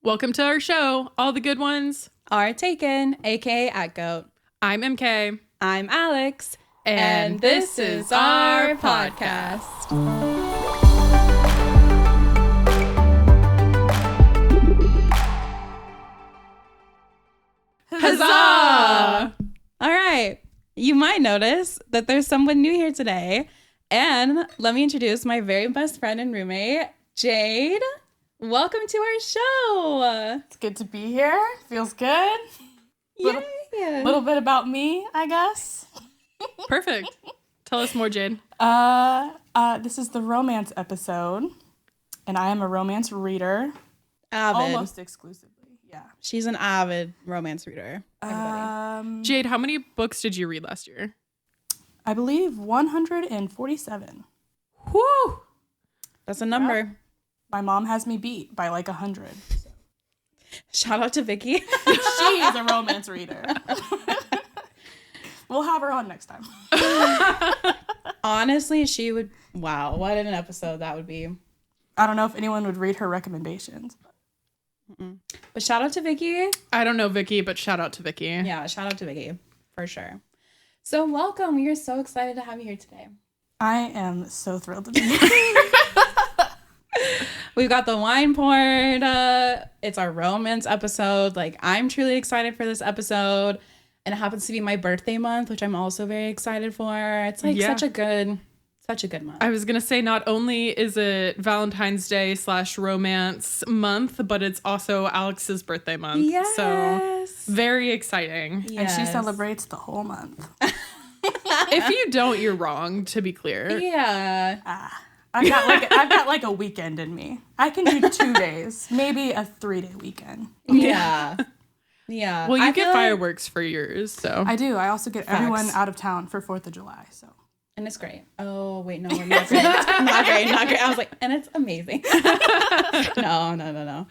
Welcome to our show. All the good ones are taken, aka at Goat. I'm MK. I'm Alex. And this is our podcast. Huzzah! All right. You might notice that there's someone new here today. And let me introduce my very best friend and roommate, Jade. Welcome to our show. It's good to be here. Feels good. Little bit about me, I guess. Perfect. Tell us more, Jade. This is the romance episode, and I am a romance reader. Avid. Almost exclusively, yeah. She's an avid romance reader. Jade, how many books did you read last year? I believe 147. Whew! That's a number. Yep. My mom has me beat by like 100. So. Shout out to Vicky. She is a romance reader. We'll have her on next time. Honestly, she would. Wow, what an episode that would be. I don't know if anyone would read her recommendations. But shout out to Vicky. I don't know Vicky, but shout out to Vicky. Yeah, shout out to Vicky for sure. So welcome. We are so excited to have you here today. I am so thrilled to be here. We've got the wine poured. It's our romance episode. Like, I'm truly excited for this episode. And it happens to be my birthday month, which I'm also very excited for. It's like such a good month. I was going to say, not only is it Valentine's Day / romance month, but it's also Alex's birthday month. Yes. So very exciting. Yes. And she celebrates the whole month. If you don't, you're wrong, to be clear. Yeah. I've got like a weekend in me. I can do 2 days, maybe a 3-day weekend. Yeah. Yeah. Well, you get fireworks for yours, so. I do. I also get everyone out of town for 4th of July, so. And it's great. Oh, wait, no, we're not great. Not great. I was like, and it's amazing. No.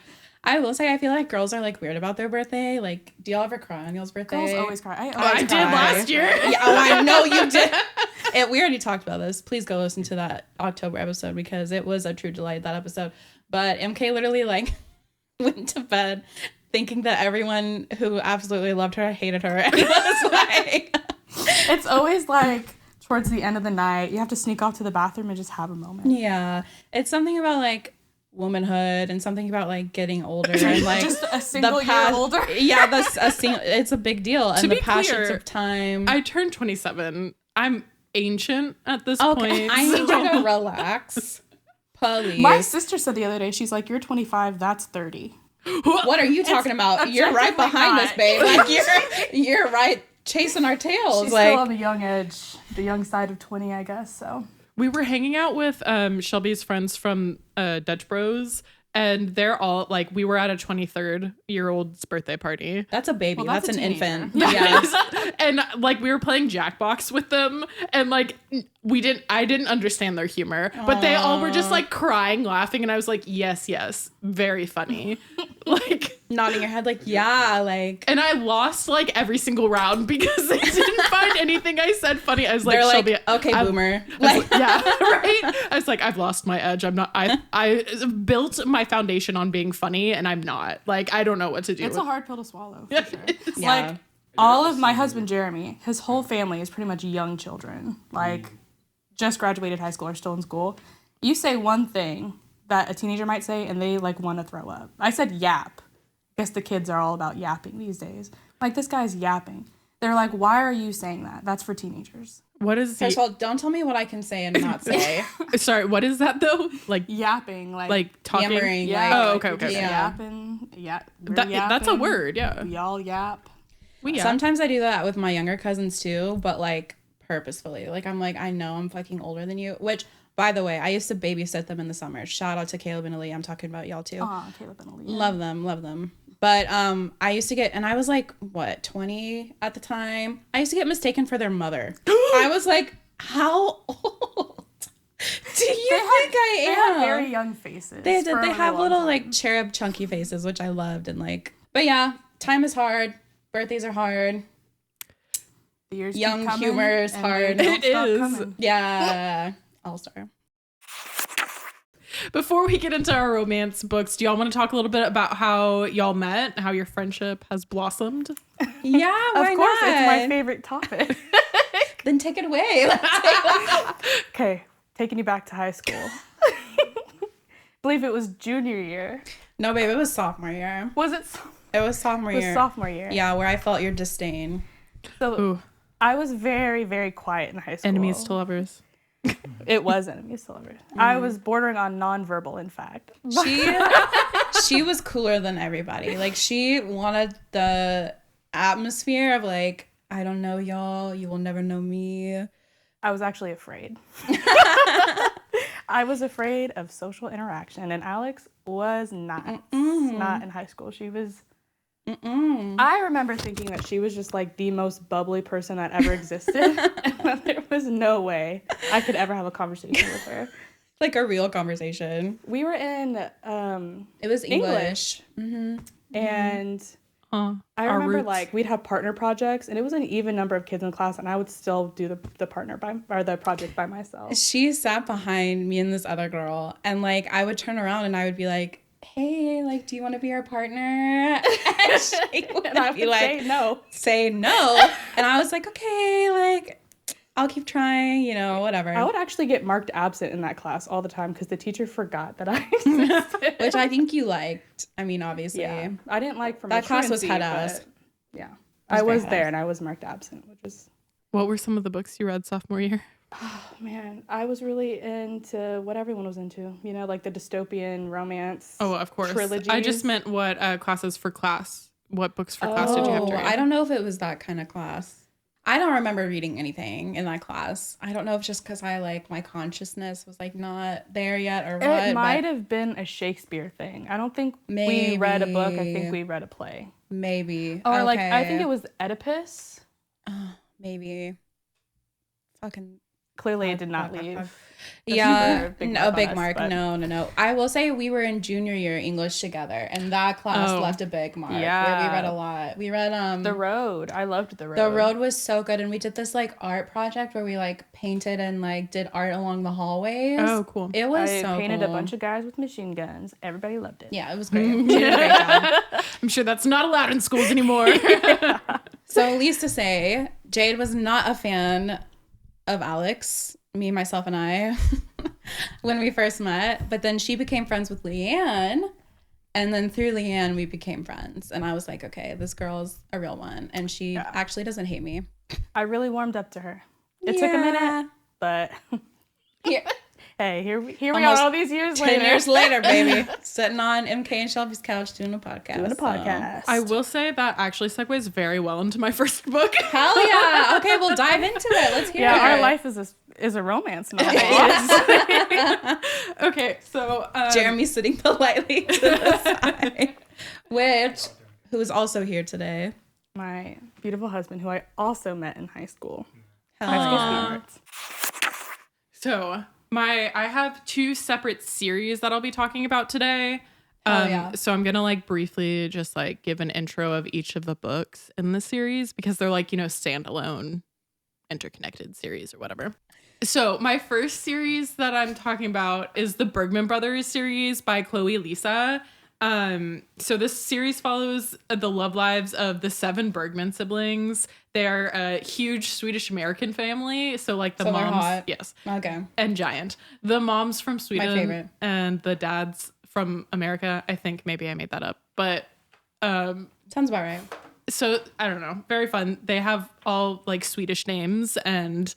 I will say, I feel like girls are like weird about their birthday. Like, do y'all ever cry on y'all's birthday? Girls always cry. I did last year. Yeah, I know you did. We already talked about this. Please go listen to that October episode because it was a true delight, that episode. But MK literally like went to bed thinking that everyone who absolutely loved her hated her. And it was like... It's always like towards the end of the night, you have to sneak off to the bathroom and just have a moment. Yeah. It's something about like womanhood and something about like getting older and like just a single year older. Yeah, it's a big deal. And the passions of time. I turned 27. I'm ancient at this point. I need you to relax. Please. My sister said the other day, she's like, "You're 25, that's 30. What are you talking about? You're right behind us, babe. Like you're right chasing our tails. She's like still on the young edge, the young side of 20, I guess. So we were hanging out with Shelby's friends from Dutch Bros, and they're all like, we were at a 23rd-year-old's birthday party. That's a baby. Well, that's an teenager. infant. Yeah. And like we were playing Jackbox with them, and like I didn't understand their humor, but they all were just like crying, laughing, and I was like, yes, very funny. Like nodding your head like, yeah, like. And I lost like every single round because they didn't find anything I said funny. I was like, they're Shelby, like, okay, boomer. Like, yeah, right. I was like, I've lost my edge. I'm not. I built my foundation on being funny, and I'm not. Like, I don't know what to do. It's a hard pill to swallow, for sure. It's like all of my husband Jeremy, his whole family is pretty much young children. Like just graduated high school or still in school. You say one thing that a teenager might say, and they like want to throw up. I said yap. I guess the kids are all about yapping these days. Like, this guy's yapping. They're like, why are you saying that? That's for teenagers. What is First of all, don't tell me what I can say and not say. Sorry, what is that though? Like yapping, like talking. Yammering, yeah. Oh, okay. Yeah. Yapping. Yeah. That's a word. Yeah. Y'all yap. We yap. Sometimes I do that with my younger cousins too, but like purposefully. Like I'm like, I know I'm fucking older than you. Which, by the way, I used to babysit them in the summer. Shout out to Caleb and Ali. I'm talking about y'all too. Aw, Caleb and Ali. Love them. But I used to get, and I was like, what, 20 at the time? I used to get mistaken for their mother. I was like, how old do you think I am? They have very young faces. They have little like cherub chunky faces, which I loved. And like, but yeah, time is hard. Birthdays are hard. The years Young humor is hard. It is. Yeah. All-star. Before we get into our romance books, do y'all want to talk a little bit about how y'all met, how your friendship has blossomed? Yeah, why Of course, not? it's my favorite topic. Then take it away. Okay, taking you back to high school. Believe it was junior year. No, babe, it was sophomore year. Was it? It was sophomore It was year. sophomore year. Yeah, where I felt your disdain. So Ooh, I was very, very quiet in high school. enemies to lovers. It was enemies to lovers. I was bordering on nonverbal, in fact. She was cooler than everybody. Like, she wanted the atmosphere of like, I don't know y'all, you will never know me. I was actually afraid. I was afraid of social interaction, and Alex was not. Not in high school. She was. I remember thinking that she was just like the most bubbly person that ever existed, and that there was no way I could ever have a conversation with her. Like a real conversation. We were in It was English. and I Our remember roots. like we'd have partner projects, and it was an even number of kids in class, and I would still do the project by myself. She sat behind me and this other girl, and like I would turn around and I would be like, hey, like, do you want to be our partner? And she would And I would be like, say no. no. And I was like, okay, like, I'll keep trying, you know, whatever. I would actually get marked absent in that class all the time because the teacher forgot that I existed. Which I think you liked. I mean, obviously. Yeah, I didn't like from That class was truancy, head-ass. but yeah, I very was there head-ass. and I was marked absent, which is What were some of the books you read sophomore year? man, I was really into what everyone was into. You know, like the dystopian romance. Oh, of course. Trilogies. I just meant what classes for class. What books for class did you have to read? I don't know if it was that kind of class. I don't remember reading anything in that class. I don't know if just because I like my consciousness was like not there yet or what. It might but have been a Shakespeare thing. I don't think we read a book. I think Maybe. we read a play. maybe. Or like I Okay. think it was Oedipus. Maybe. Fucking. Clearly, it did not leave. Yeah, big no, mark on big us, mark. but- No. I will say we were in junior year English together, and that class Oh. left a big mark. Where we Yeah. read a lot. We read The Road. I loved The Road. The Road was so good, and we did this like art project where we like painted and like did art along the hallways. Oh, cool. It was I so painted cool. a bunch of guys with machine guns. Everybody loved it. Yeah, it was great. She did a great job. I'm sure that's not allowed in schools anymore. So, least to say, Jade was not a fan of Alex, me, myself, and I, when we first met. But then she became friends with Leanne. And then through Leanne, we became friends. And I was like, okay, this girl's a real one. And she actually doesn't hate me. I really warmed up to her. It took a minute, but Yeah. hey, here we Almost are all these years 10 later. years later, baby. Sitting on MK and Shelby's couch doing a podcast. Doing a so. podcast. I will say that actually segues very well into my first book. Hell yeah. Okay, we'll dive into it. Let's hear it. Yeah, our life is a romance novel. Okay, so Jeremy sitting politely to the side. Who is also here today. My beautiful husband, who I also met in high school. Hell High school yeah. sweethearts. So I have two separate series that I'll be talking about today. Yeah. So I'm gonna like briefly just like give an intro of each of the books in the series because they're like, you know, standalone interconnected series or whatever. So my first series that I'm talking about is the Bergman Brothers series by Chloe Lisa. So this series follows the love lives of the 7 Bergman siblings. They're a huge Swedish American family. So like the So they're moms, hot. yes, Okay. and giant. The mom's from Sweden favorite. and the dad's from America. I think maybe I made that up, but Sounds about right. so I don't know. Very fun. They have all like Swedish names and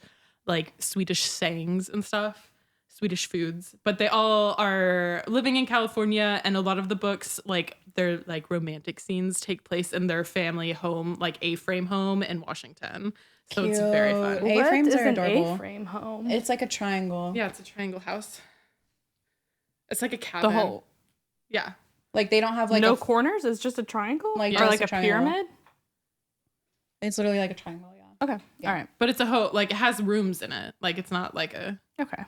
like Swedish sayings and stuff, Swedish foods, but they all are living in California, and a lot of the books, like their like romantic scenes take place in their family home, like A-frame home in Washington. So it's very fun. Cute. A-frames What is are an adorable. A-frame home? It's like a triangle. Yeah, it's a triangle house. It's like a cabin. The whole. Yeah. Like they don't have like no a corners? It's just a triangle? Like, or just like a a triangle. pyramid? it's literally like a triangle, yeah. Okay. Yeah. All right. But it's a like it has rooms in it. Like it's not like a Okay.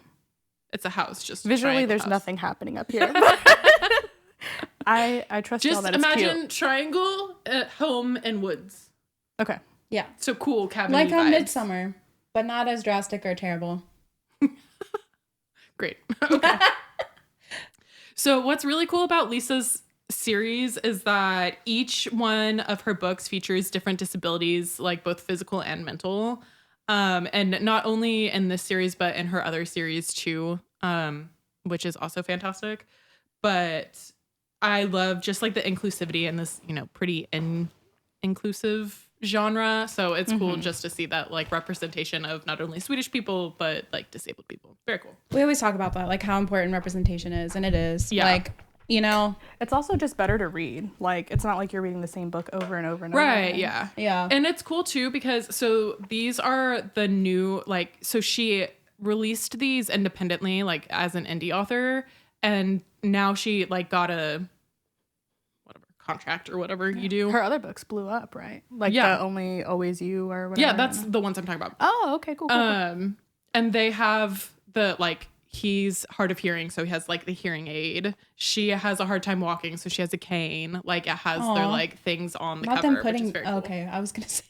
it's a house just a Visually, triangle there's house. nothing happening up here. I trust y'all Just that it's imagine cute. triangle at home and woods. Okay. Yeah. So cool cabin Like vibes. on Midsummer, but not as drastic or terrible. Great. Okay. So what's really cool about Lisa's series is that each one of her books features different disabilities, like both physical and mental. And not only in this series, but in her other series too, which is also fantastic. But I love just like the inclusivity in this, pretty inclusive genre. So it's cool just to see that like representation of not only Swedish people, but like disabled people. Very cool. We always talk about that, like how important representation is, and it is. Yeah. Like, it's also just better to read. Like, it's not like you're reading the same book over and over and over. Right, again. yeah. Yeah. And it's cool too because so these are the new, like, so she released these independently, like as an indie author, and now she like got a contract or whatever you do. Her other books blew up, right? Like the Only Always You or whatever. Yeah, that's the ones I'm talking about. Oh, okay, cool. And they have the like he's hard of hearing, so he has like the hearing aid. She has a hard time walking, so she has a cane. Like it has their like things on the Not cover. them putting. Which is very cool. Okay, I was gonna say.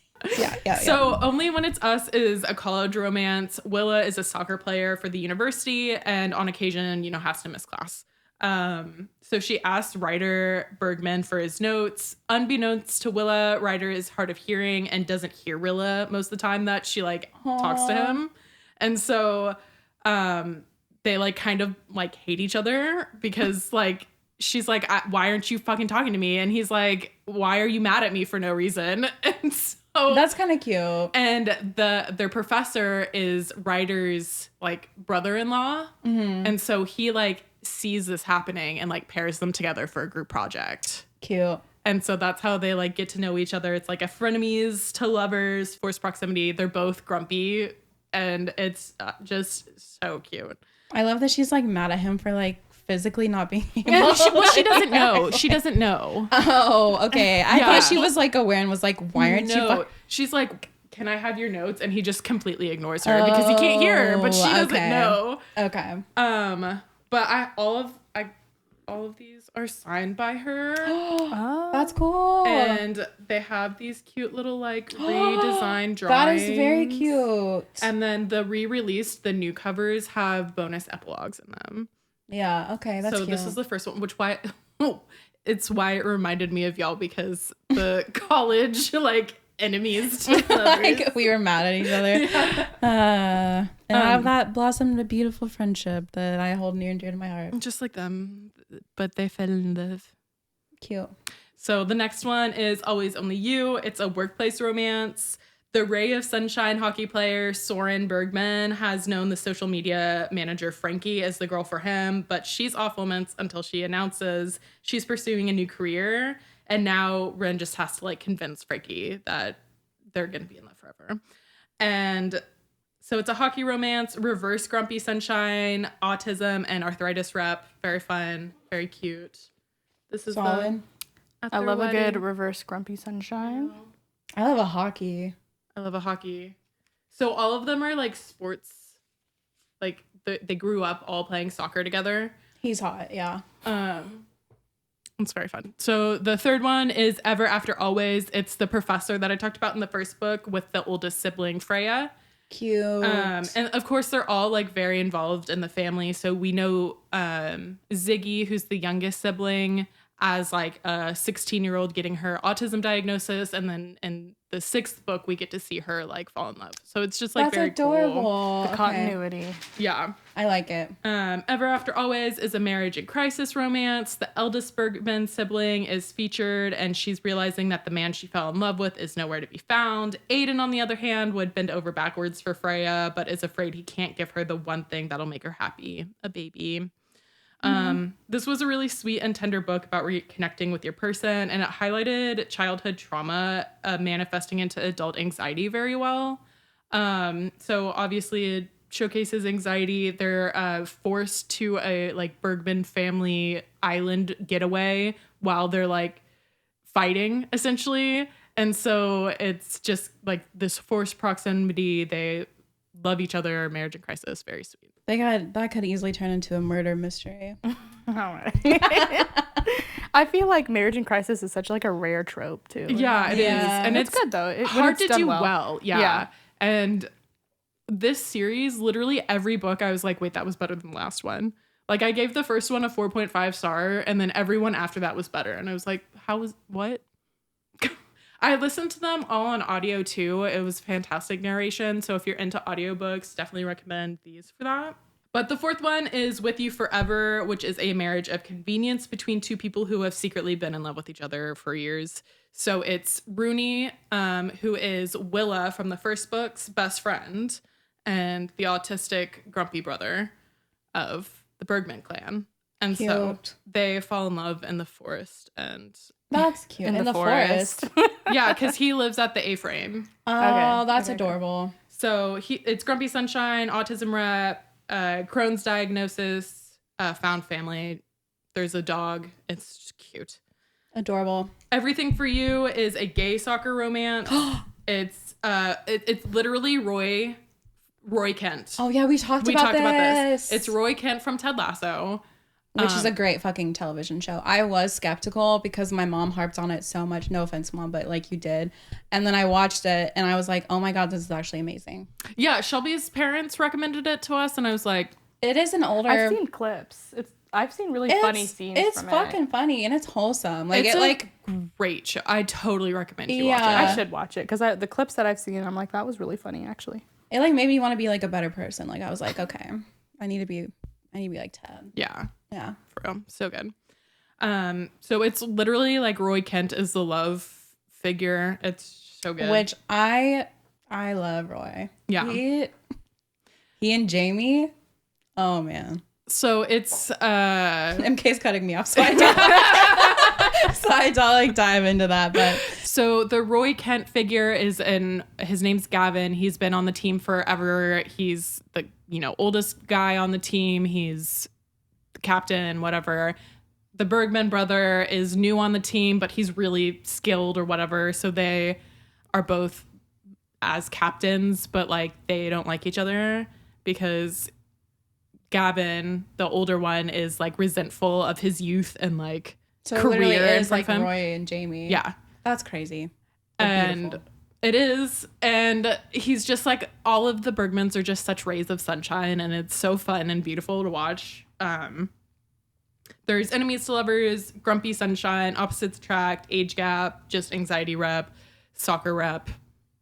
Yeah. So Only When It's Us is a college romance. Willa is a soccer player for the university, and on occasion, has to miss class. So she asked Ryder Bergman for his notes. Unbeknownst to Willa, Ryder is hard of hearing and doesn't hear Willa most of the time that she like talks to him. And so they like kind of like hate each other because like she's like, why aren't you fucking talking to me? And he's like, why are you mad at me for no reason? And so that's kind of cute. And their professor is Ryder's like brother-in-law. And so he like sees this happening and like pairs them together for a group project. Cute. And so that's how they like get to know each other. It's like a frenemies to lovers, forced proximity. They're both grumpy and it's just so cute. I love that she's like mad at him for like physically not being able. Well, she doesn't know. She doesn't know. Oh, okay. I Yeah. thought she was like aware and was like, why aren't you? She's like, can I have your notes? And he just completely ignores her because he can't hear her, but she doesn't know. Okay. But all of these are signed by her. Oh, That's cool. And they have these cute little like redesigned drawings. That is very cute. And then the new covers have bonus epilogues in them. Yeah, okay, that's so cute. this is the first one, it's why it reminded me of y'all because the college like enemies to like we were mad at each other. And out of that blossomed a beautiful friendship that I hold near and dear to my heart. just like them, but they fell in love. Cute. So the next one is Always Only You. It's a workplace romance. The ray of sunshine hockey player Soren Bergman has known the social media manager Frankie as the girl for him, but she's off limits until she announces she's pursuing a new career. And now Ren just has to like convince Frankie that they're going to be in love forever. And so it's a hockey romance, reverse grumpy sunshine, autism, and arthritis rep. Very fun, very cute. This is solid. I love a good reverse grumpy sunshine. I love a hockey. I love a hockey. So all of them are like sports. Like they grew up all playing soccer together. He's hot, yeah. It's very fun. So the third one is Ever After Always. It's the professor that I talked about in the first book with the oldest sibling, Freya. Cute. And of course, they're all like very involved in the family. So we know Ziggy, who's the youngest sibling, as like a 16-year-old getting her autism diagnosis, and then in the 6th book we get to see her like fall in love. So it's just like that's very adorable. cool. The continuity. Yeah. I like it. Ever After Always is a marriage and crisis romance. The eldest Bergman sibling is featured, and she's realizing that the man she fell in love with is nowhere to be found. Aiden, on the other hand, would bend over backwards for Freya, but is afraid he can't give her the one thing that'll make her happy, a baby. This was a really sweet and tender book about reconnecting with your person, and it highlighted childhood trauma manifesting into adult anxiety very well. So obviously it showcases anxiety. They're forced to a like Bergman family island getaway while they're like fighting essentially. And so it's just like this forced proximity. They love each other, marriage and crisis, very sweet. That could easily turn into a murder mystery. All right. I feel like marriage in crisis is such like a rare trope too. Yeah, it is. And it's good though. Hard to do well. Yeah. And this series, literally every book, I was like, wait, that was better than the last one. Like I gave the first one a 4.5 star and then everyone after that was better. And I was like, what? I listened to them all on audio too. It was fantastic narration. So if you're into audiobooks, definitely recommend these for that. But the fourth one is With You Forever, which is a marriage of convenience between two people who have secretly been in love with each other for years. So it's Rooney, who is Willa from the first book's best friend and the autistic grumpy brother of the Bergman clan. And so they fall in love in the forest and that's cute. In the forest. Yeah, because he lives at the A-frame. Oh, that's adorable. So it's Grumpy Sunshine, autism rep, Crohn's diagnosis, found family. There's a dog. It's just cute. Adorable. Everything for You is a gay soccer romance. It's literally Roy Kent. Oh yeah, we talked about this. It's Roy Kent from Ted Lasso. Which is a great fucking television show. I was skeptical because my mom harped on it so much. No offense, Mom, but like you did. And then I watched it and I was like, oh my God, this is actually amazing. Yeah, Shelby's parents recommended it to us and I was like... It is an older... I've seen clips. I've seen really funny scenes It's from fucking funny and it's wholesome. Like it's a great show. I totally recommend you watch it. I should watch it because the clips that I've seen, I'm like, that was really funny actually. It like made me want to be like a better person. Like I was like, okay, I need to be like Ted. Yeah. Yeah. For real. So good. So it's literally like Roy Kent is the love figure. It's so good. Which I love Roy. Yeah. He and Jamie. Oh man. So it's MK's cutting me off, so I don't like dive into that. But so the Roy Kent figure his name's Gavin. He's been on the team forever. He's the oldest guy on the team. He's the captain, whatever. The Bergman brother is new on the team, but he's really skilled or whatever. So they are both as captains, but like they don't like each other because Gavin, the older one, is like resentful of his youth and like career is like Roy and Jamie. Yeah, that's crazy. And beautiful. It is, and he's just like all of the Bergmans are just such rays of sunshine, and it's so fun and beautiful to watch. There's enemies to lovers, grumpy sunshine, opposites attract, age gap, just anxiety rep, soccer rep,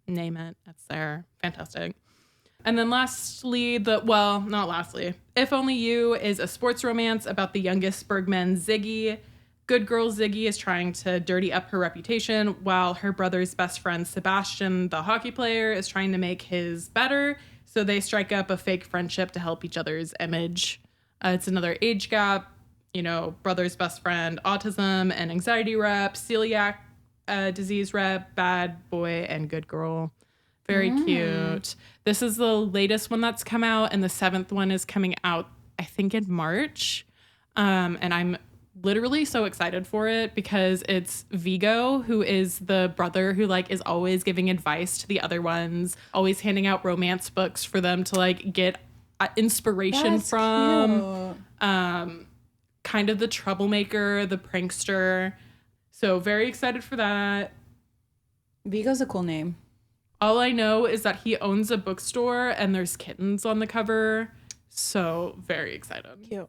name it, it's there. Fantastic. And then lastly, not lastly, If Only You is a sports romance about the youngest Bergman, Ziggy. Good girl Ziggy is trying to dirty up her reputation while her brother's best friend, Sebastian, the hockey player, is trying to make his better. So they strike up a fake friendship to help each other's image. It's another age gap, brother's best friend, autism and anxiety rep, celiac disease rep, bad boy, and good girl. Very cute. This is the latest one that's come out, and the 7th one is coming out, I think, in March. And I'm literally so excited for it because it's Vigo, who is the brother who like is always giving advice to the other ones, always handing out romance books for them to like get inspiration from. Cute. Kind of the troublemaker, the prankster. So very excited for that. Vigo's a cool name. All I know is that he owns a bookstore and there's kittens on the cover. So very excited. Cute.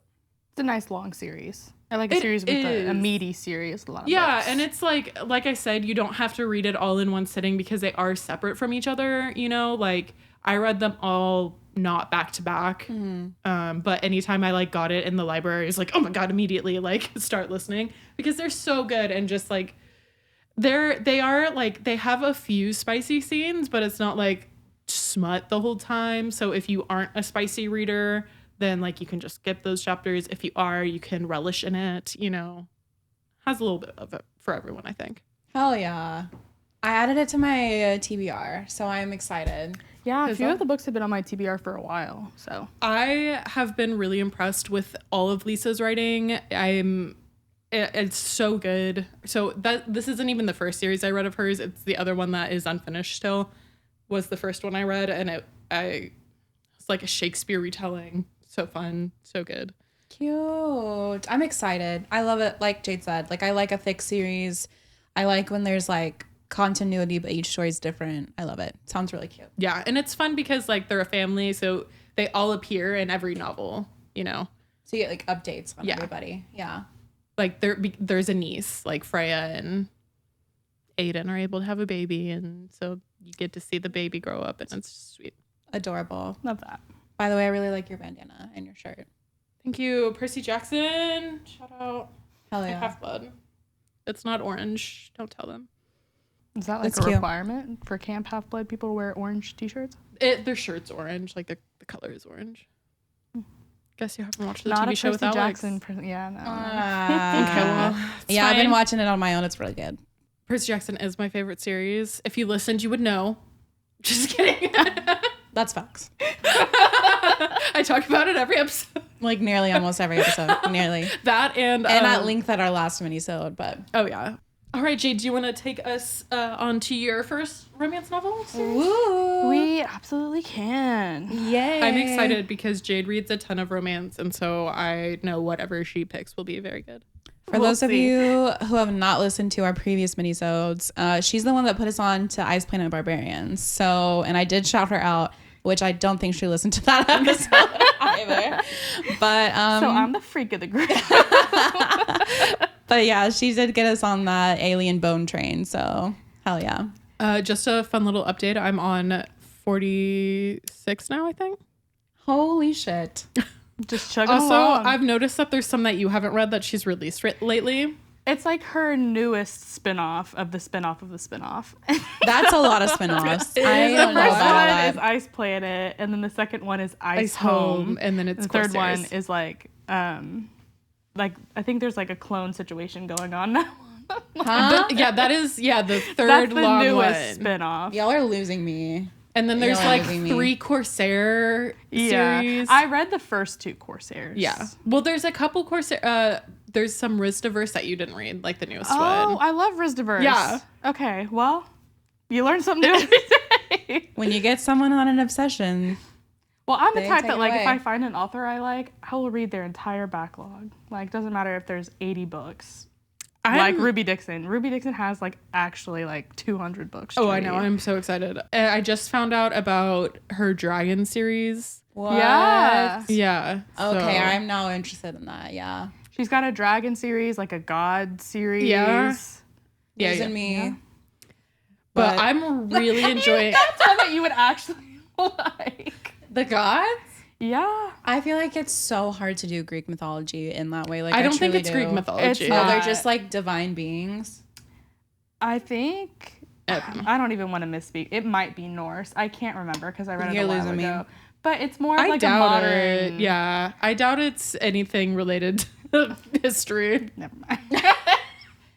It's a nice long series. I like a series with a meaty series. A lot of books. And it's like I said, you don't have to read it all in one sitting because they are separate from each other. Like I read them all not back to back. But anytime I like got it in the library, it's like, oh my God, immediately like start listening because they're so good and just like they have a few spicy scenes, but it's not like smut the whole time. So if you aren't a spicy reader, then like you can just skip those chapters. If you are, you can relish in it, has a little bit of it for everyone, I think. Hell yeah. I added it to my TBR, so I'm excited. Yeah, a few of the books have been on my TBR for a while, so. I have been really impressed with all of Lisa's writing. It's so good. So this isn't even the first series I read of hers. It's the other one that is unfinished still. Was the first one I read, and it's like a Shakespeare retelling. So fun, so good. Cute. I'm excited. I love it. Like Jade said, like I like a thick series. I like when there's like continuity, but each story is different. I love it. Sounds really cute. Yeah, and it's fun because like they're a family, so they all appear in every novel. So you get like updates on Yeah. everybody. Yeah. Like there's a niece, like Freya and Aiden are able to have a baby, and so you get to see the baby grow up, and it's sweet. Adorable. Love that. By the way, I really like your bandana and your shirt. Thank you, Percy Jackson. Shout out. Hell My yeah. Half-Blood. It's not orange. Don't tell them. Is that like That's a cute. requirement for Camp Half-Blood people to wear orange t-shirts? Their shirt's orange. Like the color is orange. Guess you haven't watched the Not TV a show with Percy Alex. Jackson. Yeah, no. Okay, well, it's yeah, I've been fine. watching it on my own. It's really good. Percy Jackson is my favorite series. If you listened, you would know. Just kidding. That's facts. I talk about it every episode. Like nearly almost every episode. Nearly. That and at length at our last minisode, but oh yeah. All right, Jade, do you want to take us on to your first romance novel series? woo. We absolutely can. Yay. I'm excited because Jade reads a ton of romance, and so I know whatever she picks will be very good. For those of you who have not listened to our previous minisodes, she's the one that put us on to Ice Planet Barbarians. So, and I did shout her out, which I don't think she listened to that episode either. But So I'm the freak of the group. but yeah, she did get us on that alien bone train. So hell yeah. Just a fun little update. I'm on 46 now, I think. Holy shit. Just chugging Also, along. I've noticed that there's some that you haven't read that she's released lately. It's like her newest spin-off of the spin-off of the spin-off. That's a lot of spin-offs. I The don't know first about one that. is Ice Planet, and then the second one is Ice Ice Home, Home, and then it's the third one Corsairs. is like I think there's like a clone situation going on now. Huh? That is the third That's the long newest one. spin-off. Y'all are losing me. And then there's You're like losing me. 3 Corsair Yeah, series. I read the first 2 Corsairs. Yeah. Well, there's a couple Corsair. There's some Ristaverse that you didn't read, like the newest Oh, one. I love Ristaverse. Yeah. Okay, well, you learn something new every day. When you get someone on an obsession, Well, I'm the They type take that, like, away. if I find an author I like, I will read their entire backlog. Like, doesn't matter if there's 80 books. Like Ruby Dixon. Ruby Dixon has, like, actually, like, 200 books. to Oh, I know. read. I'm so excited. I just found out about her Dragon series. what? Yeah. Yeah. Okay, so- I'm now interested in that. Yeah. She's got a dragon series, like a god series. Yeah. Yeah. Losing me. But I'm really enjoying. That's one that you would actually like. The gods? Yeah. I feel like it's so hard to do Greek mythology in that way. Like I don't think truly it's do. Greek mythology. It's Oh, they're not. just like divine beings. I think. I don't even want to misspeak. It might be Norse. I can't remember because I read it You're a while losing me. ago. But it's more of I like a doubt modern. it. Yeah. I doubt it's anything related to history. Never mind.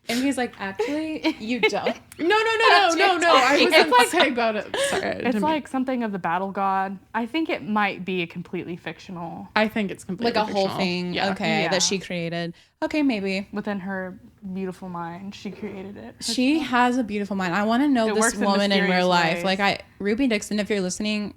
And he's like, actually, you don't. No. I It's wasn't like- saying about it. Sorry. I It's didn't mean- like something of the battle god. I think it might be completely fictional I think it's completely Like a whole fictional. thing. Yeah. Okay, Yeah. that she created. Okay, maybe. within her beautiful mind. She created it. She has a beautiful mind. I want to know It this works in woman in real mysterious life. ways. Like Ruby Dixon, if you're listening,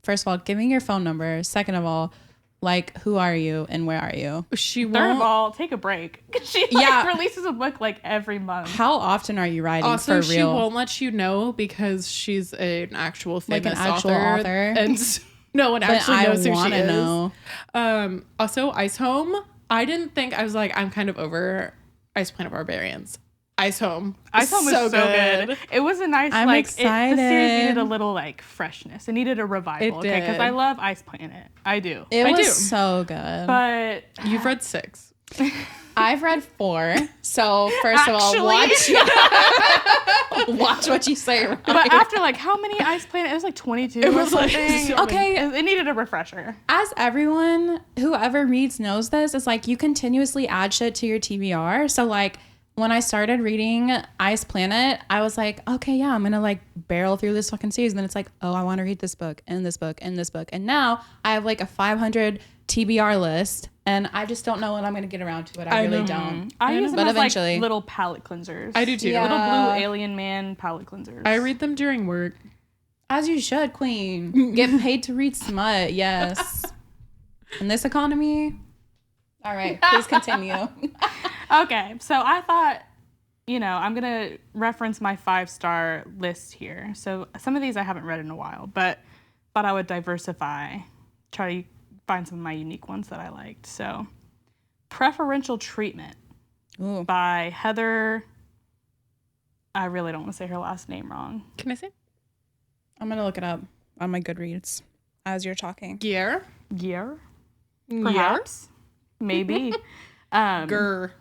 first of all, give me your phone number. Second of all, like, who are you and where are you? She Third won't. of all, take a break. She Yeah. releases a book like every month. How often are you writing Also, for she real? won't let you know because she's an actual famous Like an actual author? and no one But actually knows who I she want to is. know. Also, Ice Home. I didn't think I was like I'm kind of over Ice Planet Barbarians. Ice Home. Ice Home was so good. It was a nice, I'm the excited. series needed a little, like, freshness. It needed a revival, It okay? Because did. I love Ice Planet. I do. It I was do. so good. But You've read 6. I've read 4. So first of all, Actually- watch what you say. Right? but after, like, how many Ice Planet? It was, like, 22 It or was, like, something. so Okay. It needed a refresher. As everyone, whoever reads knows this, it's like you continuously add shit to your TBR. So like when I started reading Ice Planet, I was like, okay, yeah, I'm gonna like barrel through this fucking series. And then it's like, oh, I want to read this book and this book and this book. And now I have like a 500 TBR list, and I just don't know when I'm gonna get around to it. I really know. don't. I use them But as, eventually. like, little palette cleansers. I do too. Yeah. Little blue alien man palette cleansers. I read them during work. As you should, queen. Get paid to read smut. Yes. In this economy. All right, please continue. Okay, so I thought, I'm going to reference my 5-star list here. So some of these I haven't read in a while, but thought I would diversify, try to find some of my unique ones that I liked. So, Preferential Treatment Ooh. by Heather. I really don't want to say her last name wrong. Can I say? I'm going to look it up on my Goodreads as you're talking. Gear. Perhaps. Maybe. Grr.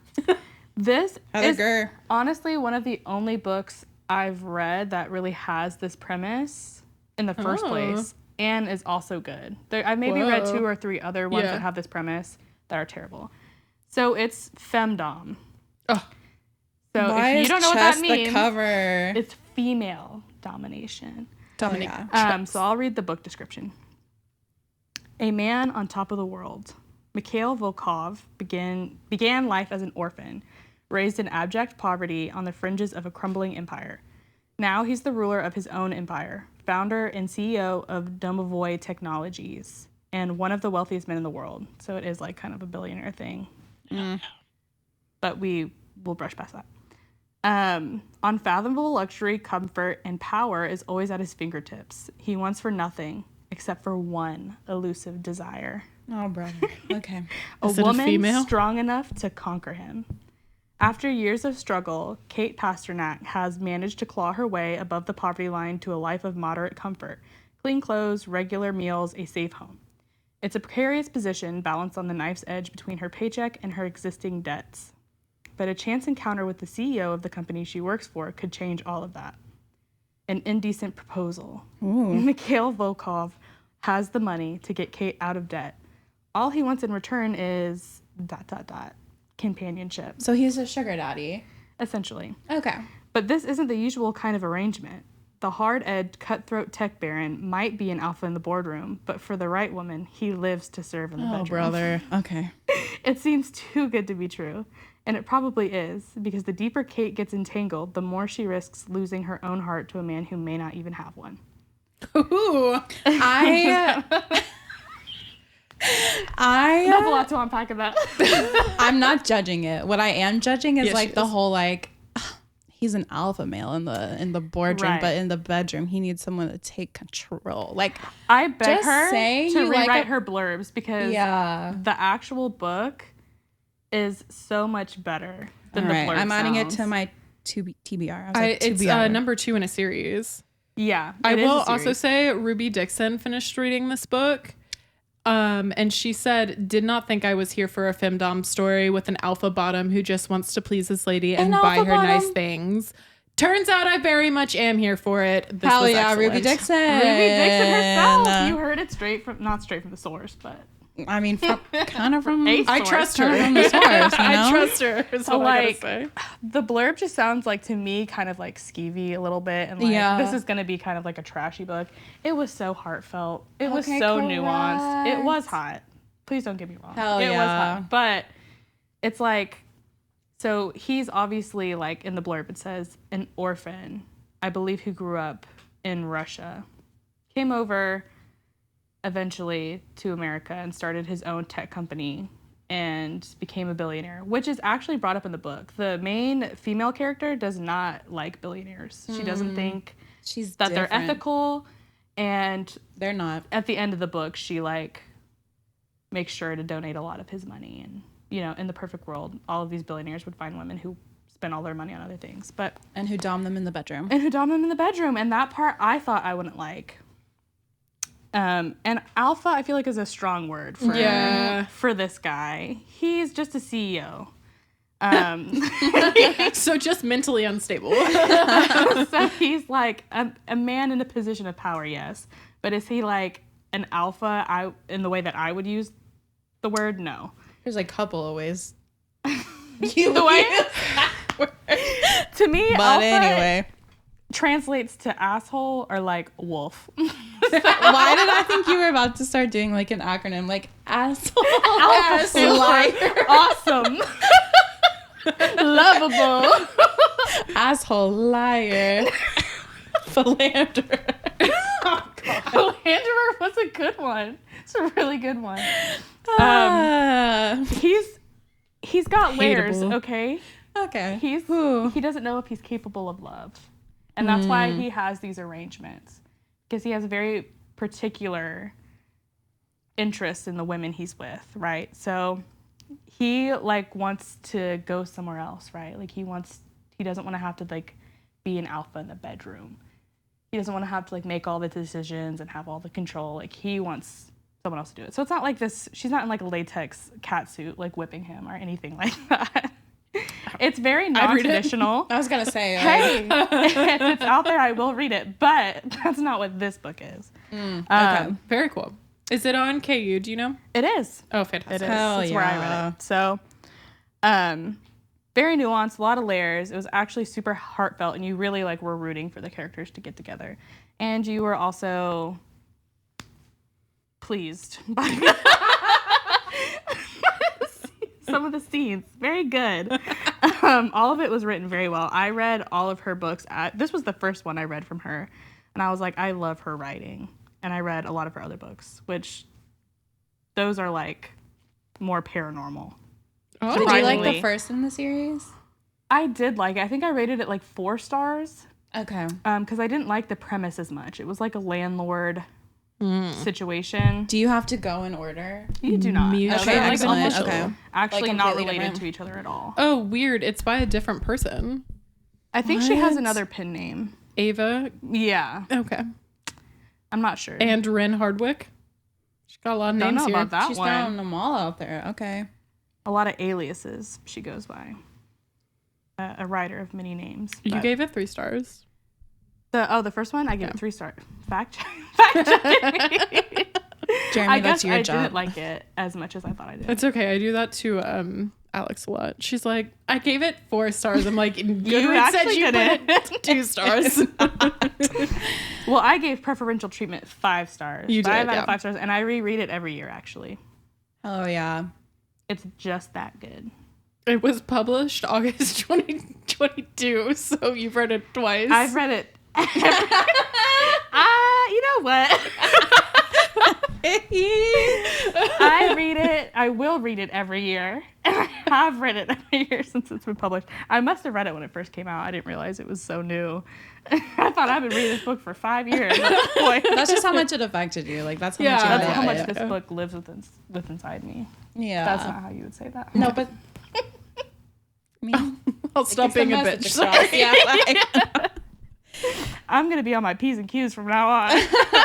This Heather is Gurr. honestly one of the only books I've read that really has this premise in the first place and is also good. I've maybe read 2 or 3 other ones that have this premise that are terrible. So it's femdom. Oh. So Why if you is don't know what that Chess means, the cover? it's female domination. Dominic. Oh, yeah. So I'll read the book description. A man on top of the world. Mikhail Volkov began life as an orphan, raised in abject poverty on the fringes of a crumbling empire. Now he's the ruler of his own empire, founder and CEO of Domovoy Technologies, and one of the wealthiest men in the world. So it is like kind of a billionaire thing. But we will brush past that. Unfathomable luxury, comfort, and power is always at his fingertips. He wants for nothing except for one elusive desire. Oh, brother. Okay. A Is it a woman female? strong enough to conquer him. After years of struggle, Kate Pasternak has managed to claw her way above the poverty line to a life of moderate comfort, clean clothes, regular meals, a safe home. It's a precarious position balanced on the knife's edge between her paycheck and her existing debts. But a chance encounter with the CEO of the company she works for could change all of that. An indecent proposal. Mikhail Volkov has the money to get Kate out of debt. All he wants in return is ... companionship, So he's a sugar daddy. essentially. Okay. But this isn't the usual kind of arrangement. The hard-edged, cutthroat tech baron might be an alpha in the boardroom, but for the right woman, he lives to serve in the bedroom. Oh, brother. Okay. It seems too good to be true. And it probably is, because the deeper Kate gets entangled, the more she risks losing her own heart to a man who may not even have one. Ooh. That's a lot to unpack in that. I'm not judging it. What I am judging is Yes, like she the is. whole like he's an alpha male in the boardroom, Right. but in the bedroom he needs someone to take control. Like I beg Just her saying to you like rewrite a- her blurbs because the actual book is so much better than all the right, blurb I'm adding it sounds. to my TBR. I was like, It's TBR. number 2 in a series. Yeah. I it is will a also series. say Ruby Dixon finished reading this book. And she said, did not think I was here for a femdom story with an alpha bottom who just wants to please his lady and An buy alpha her nice bottom? things. Turns out I very much am here for it. This Hell was yeah, Ruby excellent. Dixon. Ruby Dixon herself. You heard it not straight from the source, but I mean, kind of from A I source. trust her. kind of from the source. You know? I trust her. Is So, what I like, gotta say. the blurb just sounds like to me kind of like skeevy a little bit, and like Yeah. this is gonna be kind of like a trashy book. It was so heartfelt. It was Okay, so nuanced. It correct. was hot. Please don't get me wrong. Hell it was yeah. hot, but it's like, so he's obviously like in the blurb it says an orphan, I believe, who grew up in Russia, came over eventually to America and started his own tech company and became a billionaire, which is actually brought up in the book. The main female character does not like billionaires. She doesn't think She's that they're different. ethical, and They're not. at the end of the book she like makes sure to donate a lot of his money. And you know, in the perfect world, all of these billionaires would find women who spend all their money on other things, but And who dom them in the bedroom. and who dom them in the bedroom. And that part I thought I wouldn't like. And alpha, I feel like, is a strong word for for this guy. He's just a CEO. So just mentally unstable. So he's like a man in a position of power, yes. But is he like an alpha in the way that I would use the word? No. There's a couple of ways. The way to me, But alpha anyway, translates to asshole or like wolf. why did I think you were about to start doing like an acronym like asshole? Alpha Liar. awesome. Lovable. Asshole, liar, philanderer. Philanderer was a good one. It's a really good one. He's got layers, Hateable. okay? Okay. He doesn't know if he's capable of love. And that's why he has these arrangements. Because he has a very particular interest in the women he's with, right? So he like wants to go somewhere else, right? Like he doesn't want to have to like be an alpha in the bedroom. He doesn't want to have to like make all the decisions and have all the control. Like he wants someone else to do it. So it's not like this, she's not in like a latex cat suit like whipping him or anything like that. It's very non-traditional. I was gonna say, hey, if it's out there, I will read it, but that's not what this book is. Okay, very cool. Is it on KU? Do you know? It is. Oh, fantastic! It is. Hell That's where I read it. So, very nuanced, a lot of layers. It was actually super heartfelt, and you really like were rooting for the characters to get together, and you were also pleased by some of the scenes. Very good. All of it was written very well. I read all of her books. This was the first one I read from her, and I was like, I love her writing. And I read a lot of her other books, which those are like more paranormal. did you like the first in the series? I did like it. I think I rated it like 4 stars. Okay. Because I didn't like the premise as much. It was like a landlord situation. Do you have to go in order? You do not. Mutual. Okay, They're, excellent. almost Okay. Actually Like, not completely related different. to each other at all. Oh, weird. It's by a different person. I think she has What? another pen name. Ava. Yeah. Okay. I'm not sure. And Rin Hardwick. She's got a lot of Don't names know here. about that She's one. throwing them all out there. Okay. A lot of aliases she goes by. A writer of many names. You but- gave it 3 stars. the first one I gave it 3 stars. Fact check. Jeremy, I that's guess your I job. didn't like it as much as I thought I did. It's okay. I do that to Alex a lot. She's like, I gave it 4 stars. I'm like, Goodreads said actually you did put it 2 stars. Well, I gave preferential treatment 5 stars. You did, 5 out yeah. of 5 stars, and I reread it every year. Actually, Oh yeah. it's just that good. It was published August 2022, so you've read it twice. I've read it. You know what? I read it. I will read it every year, and I have read it every year since it's been published. I must have read it when it first came out. I didn't realize it was so new. I thought I've been reading this book for 5 years. Boy, That's just how much it affected you. Like that's how Yeah, much you that's read how it. much this book lives with inside me. Yeah. That's not how you would say that. No, but I mean, I'll stop being a bitch. Yeah, like, I'm gonna be on my P's and Q's from now on.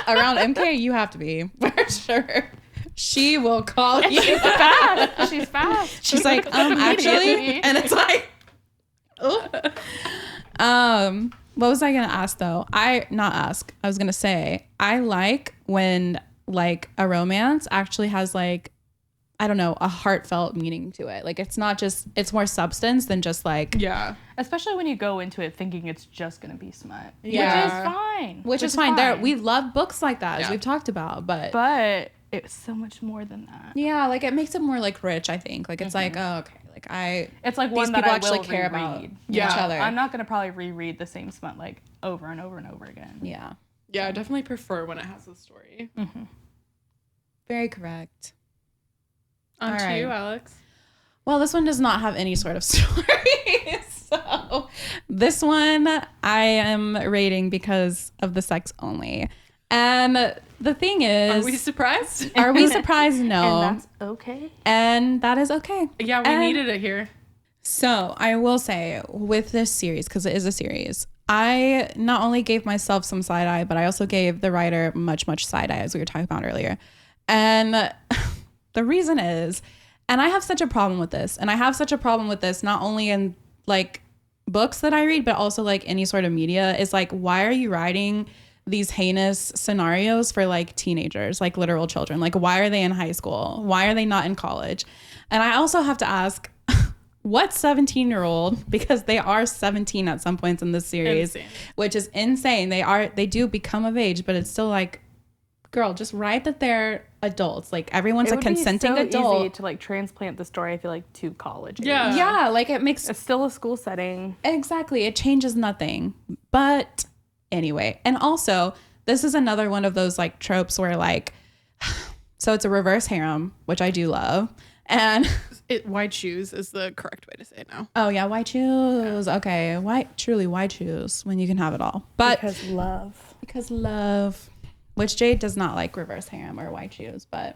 around MK, you have to be for sure. She will call you. She's fast. She's fast. She's like, actually, and it's like, oh. What was I gonna ask though? I was gonna say I like when like a romance actually has like, I don't know, a heartfelt meaning to it. Like it's not just, it's more substance than just like, Yeah. Especially when you go into it thinking it's just gonna be smut. Yeah. Which is fine. which is fine. There, we love books like that, as Yeah. we've talked about, but it's so much more than that. yeah, like it makes it more like rich. I think like it's like, oh, okay, like It's like these one that people I actually will care about reread. each Yeah. other. I'm not gonna probably reread the same smut like over and over and over again. Yeah, Yeah, I definitely prefer when it has a story. very correct. On to All you, right. Alex. Well, this one does not have any sort of story. So this one I am rating because of the sex only. And the thing is, Are we surprised? are we surprised? No. And that's okay. And that is okay. Yeah, we And- needed it here. So I will say with this series, because it is a series, I not only gave myself some side eye, but I also gave the writer much side eye, as we were talking about earlier. And the reason is, and I have such a problem with this, and I have such a problem with this not only in like books that I read, but also like any sort of media, is like, why are you writing these heinous scenarios for like teenagers, like literal children? Like, why are they in high school? Why are they not in college? And I also have to ask, what 17-year-old, because they are 17 at some points in this series, Insane. which is insane. They do become of age, but it's still like, girl, just write that they're adults. Like everyone's a consenting adult. Easy to like transplant the story, I feel like, to college. Yeah. Yeah, like it makes It's still a school setting. exactly. It changes nothing. But anyway, and also this is another one of those like tropes where like, so it's a reverse harem, which I do love, and. White shoes is the correct way to say it now. Oh yeah, why choose? Okay, why choose when you can have it all? But Because love. because love, which Jade does not like reverse harem or why choose, but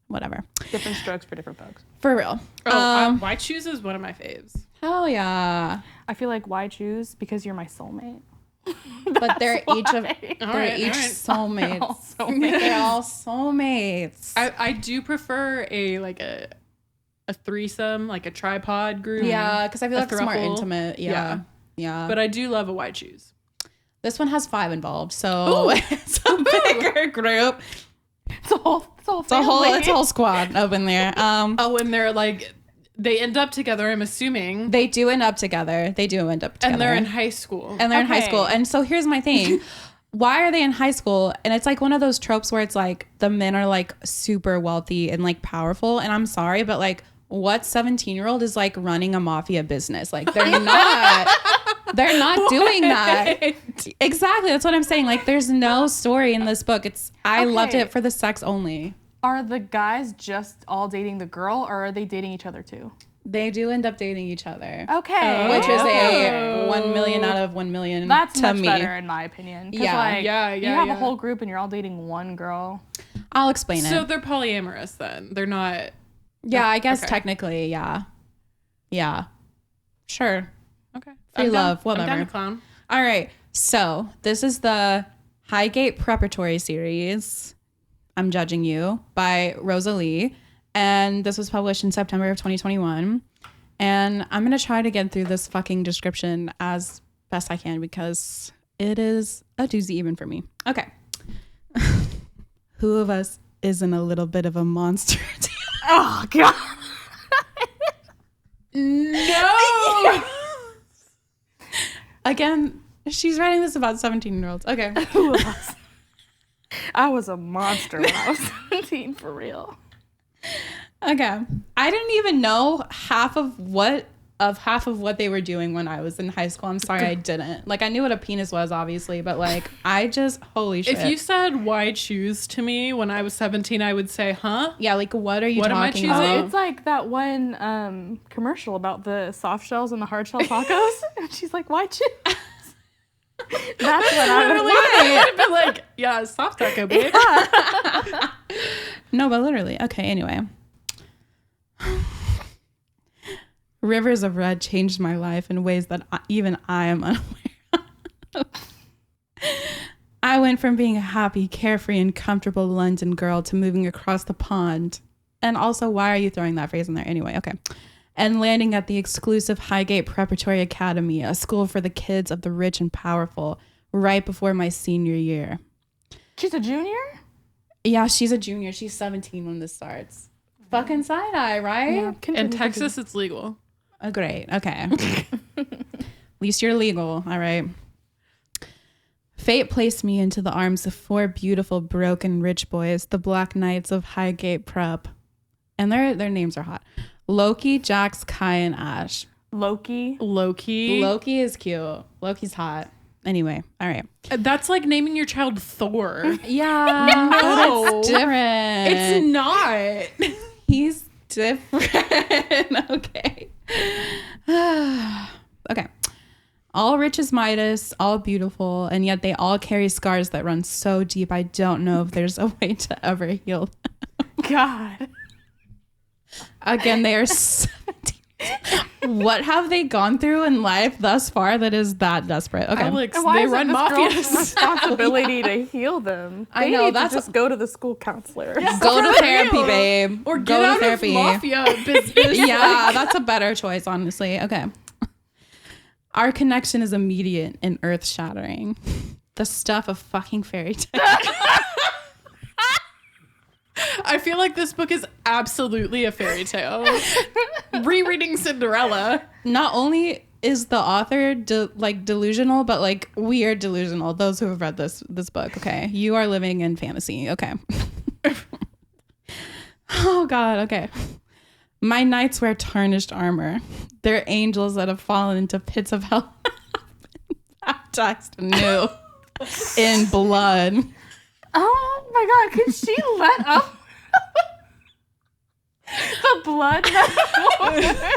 whatever. Different strokes for different folks. For real. Why Choose is one of my faves. Hell yeah. I feel like why choose? Because you're my soulmate. But they're each right. soulmates. They're all soulmates. I do prefer a threesome, like a tripod group. Yeah, because I feel A like it's more throuple. intimate. Yeah. But I do love a Why Choose. This one has 5 involved, so it's a bigger group. It's a whole It's a whole squad up in there. And they're like, they end up together, I'm assuming. They do end up together. And they're in high school. And so here's my thing. Why are they in high school? And it's like one of those tropes where it's like the men are like super wealthy and like powerful. And I'm sorry, but like what 17-year-old is like running a mafia business? Like they're not. They're not doing that. Exactly. That's what I'm saying. Like there's no story in this book. I loved it for the sex only. Are the guys just all dating the girl, or are they dating each other too? They do end up dating each other. Okay. Which is a 1 million out of 1 million. That's to much me. better in my opinion. Yeah. You have a whole group and you're all dating one girl. I'll explain it. So they're polyamorous then. They're not. Yeah, I guess technically, yeah. Yeah. Sure. Okay. Free love, whatever. I'm down to clown. All right. So this is the Highgate Preparatory series, I'm Judging You, by Rosalie. And this was published in September of 2021. And I'm going to try to get through this fucking description as best I can because it is a doozy even for me. Okay. Who of us isn't a little bit of a monster? Oh god. No. Again, she's writing this about 17-year-olds. Okay. Who of us? I was a monster when I was 17 for real. Okay. I didn't even know half of what they were doing when I was in high school. I'm sorry I didn't. Like I knew what a penis was obviously, but like I just holy shit. If you said Why Choose to me when I was 17, I would say, huh? Yeah, like what are you What am I talking choosing? about? It's like that one commercial about the soft shells and the hard shell tacos. And she's like, why choose? That's what I Literally, was I would have been like, yeah, soft taco, babe. No, but literally. Okay, anyway. Rivers of Red changed my life in ways that even I am unaware of. I went from being a happy, carefree, and comfortable London girl to moving across the pond. And also, why are you throwing that phrase in there? Anyway, okay. And landing at the exclusive Highgate Preparatory Academy, a school for the kids of the rich and powerful, right before my senior year. She's a junior? Yeah, she's a junior. She's 17 when this starts. Fucking side-eye, right? Yeah. In Texas, it's legal. Oh, great. Okay. At least you're legal. All right. Fate placed me into the arms of 4 beautiful, broken, rich boys, the Black Knights of Highgate Prep. And their names are hot. Loki, Jax, Kai, and Ash. Loki. Loki is cute. Loki's hot. Anyway, all right. That's like naming your child Thor. Yeah, No. but it's different. It's not. He's different. Okay. Okay. All rich as Midas, all beautiful, and yet they all carry scars that run so deep I don't know if there's a way to ever heal them. God. Again, they are 17. What have they gone through in life thus far that is that desperate? Okay. Alex, And why they is it run this girl's mafias. responsibility to heal them? I They know, need to that's just go to the school counselor. Go to therapy, babe. Or go get to out therapy. of mafia business. Yeah, that's a better choice, honestly. Okay. Our connection is immediate and earth-shattering. The stuff of fucking fairy tale. I feel like this book is absolutely a fairy tale. Rereading Cinderella. Not only is the author delusional, but like we are delusional. Those who have read this book, okay? You are living in fantasy, okay? Oh God, okay. My knights wear tarnished armor. They're angels that have fallen into pits of hell, baptized anew in blood. Oh my God, could she let up the blood metaphor?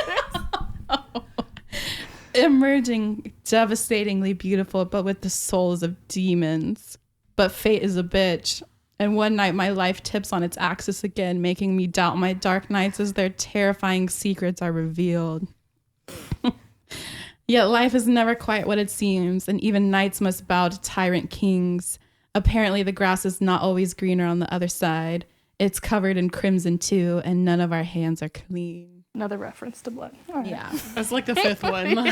Emerging devastatingly beautiful, but with the souls of demons. But fate is a bitch. And one night my life tips on its axis again, making me doubt my dark nights as their terrifying secrets are revealed. Yet life is never quite what it seems, and even knights must bow to tyrant kings. Apparently the grass is not always greener on the other side. It's covered in crimson too, and none of our hands are clean. Another reference to blood. All right. Yeah. That's like the fifth one.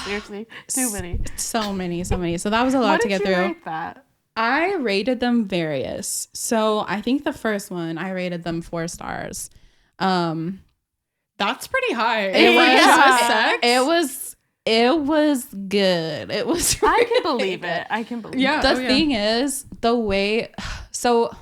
Seriously, too many. So many. So that was a lot to get through. Rate that? I rated them various. So I think the first one, I rated them 4 stars. That's pretty high. It was good. It was really I can believe it. I can believe Yeah. it. The thing is, the way, so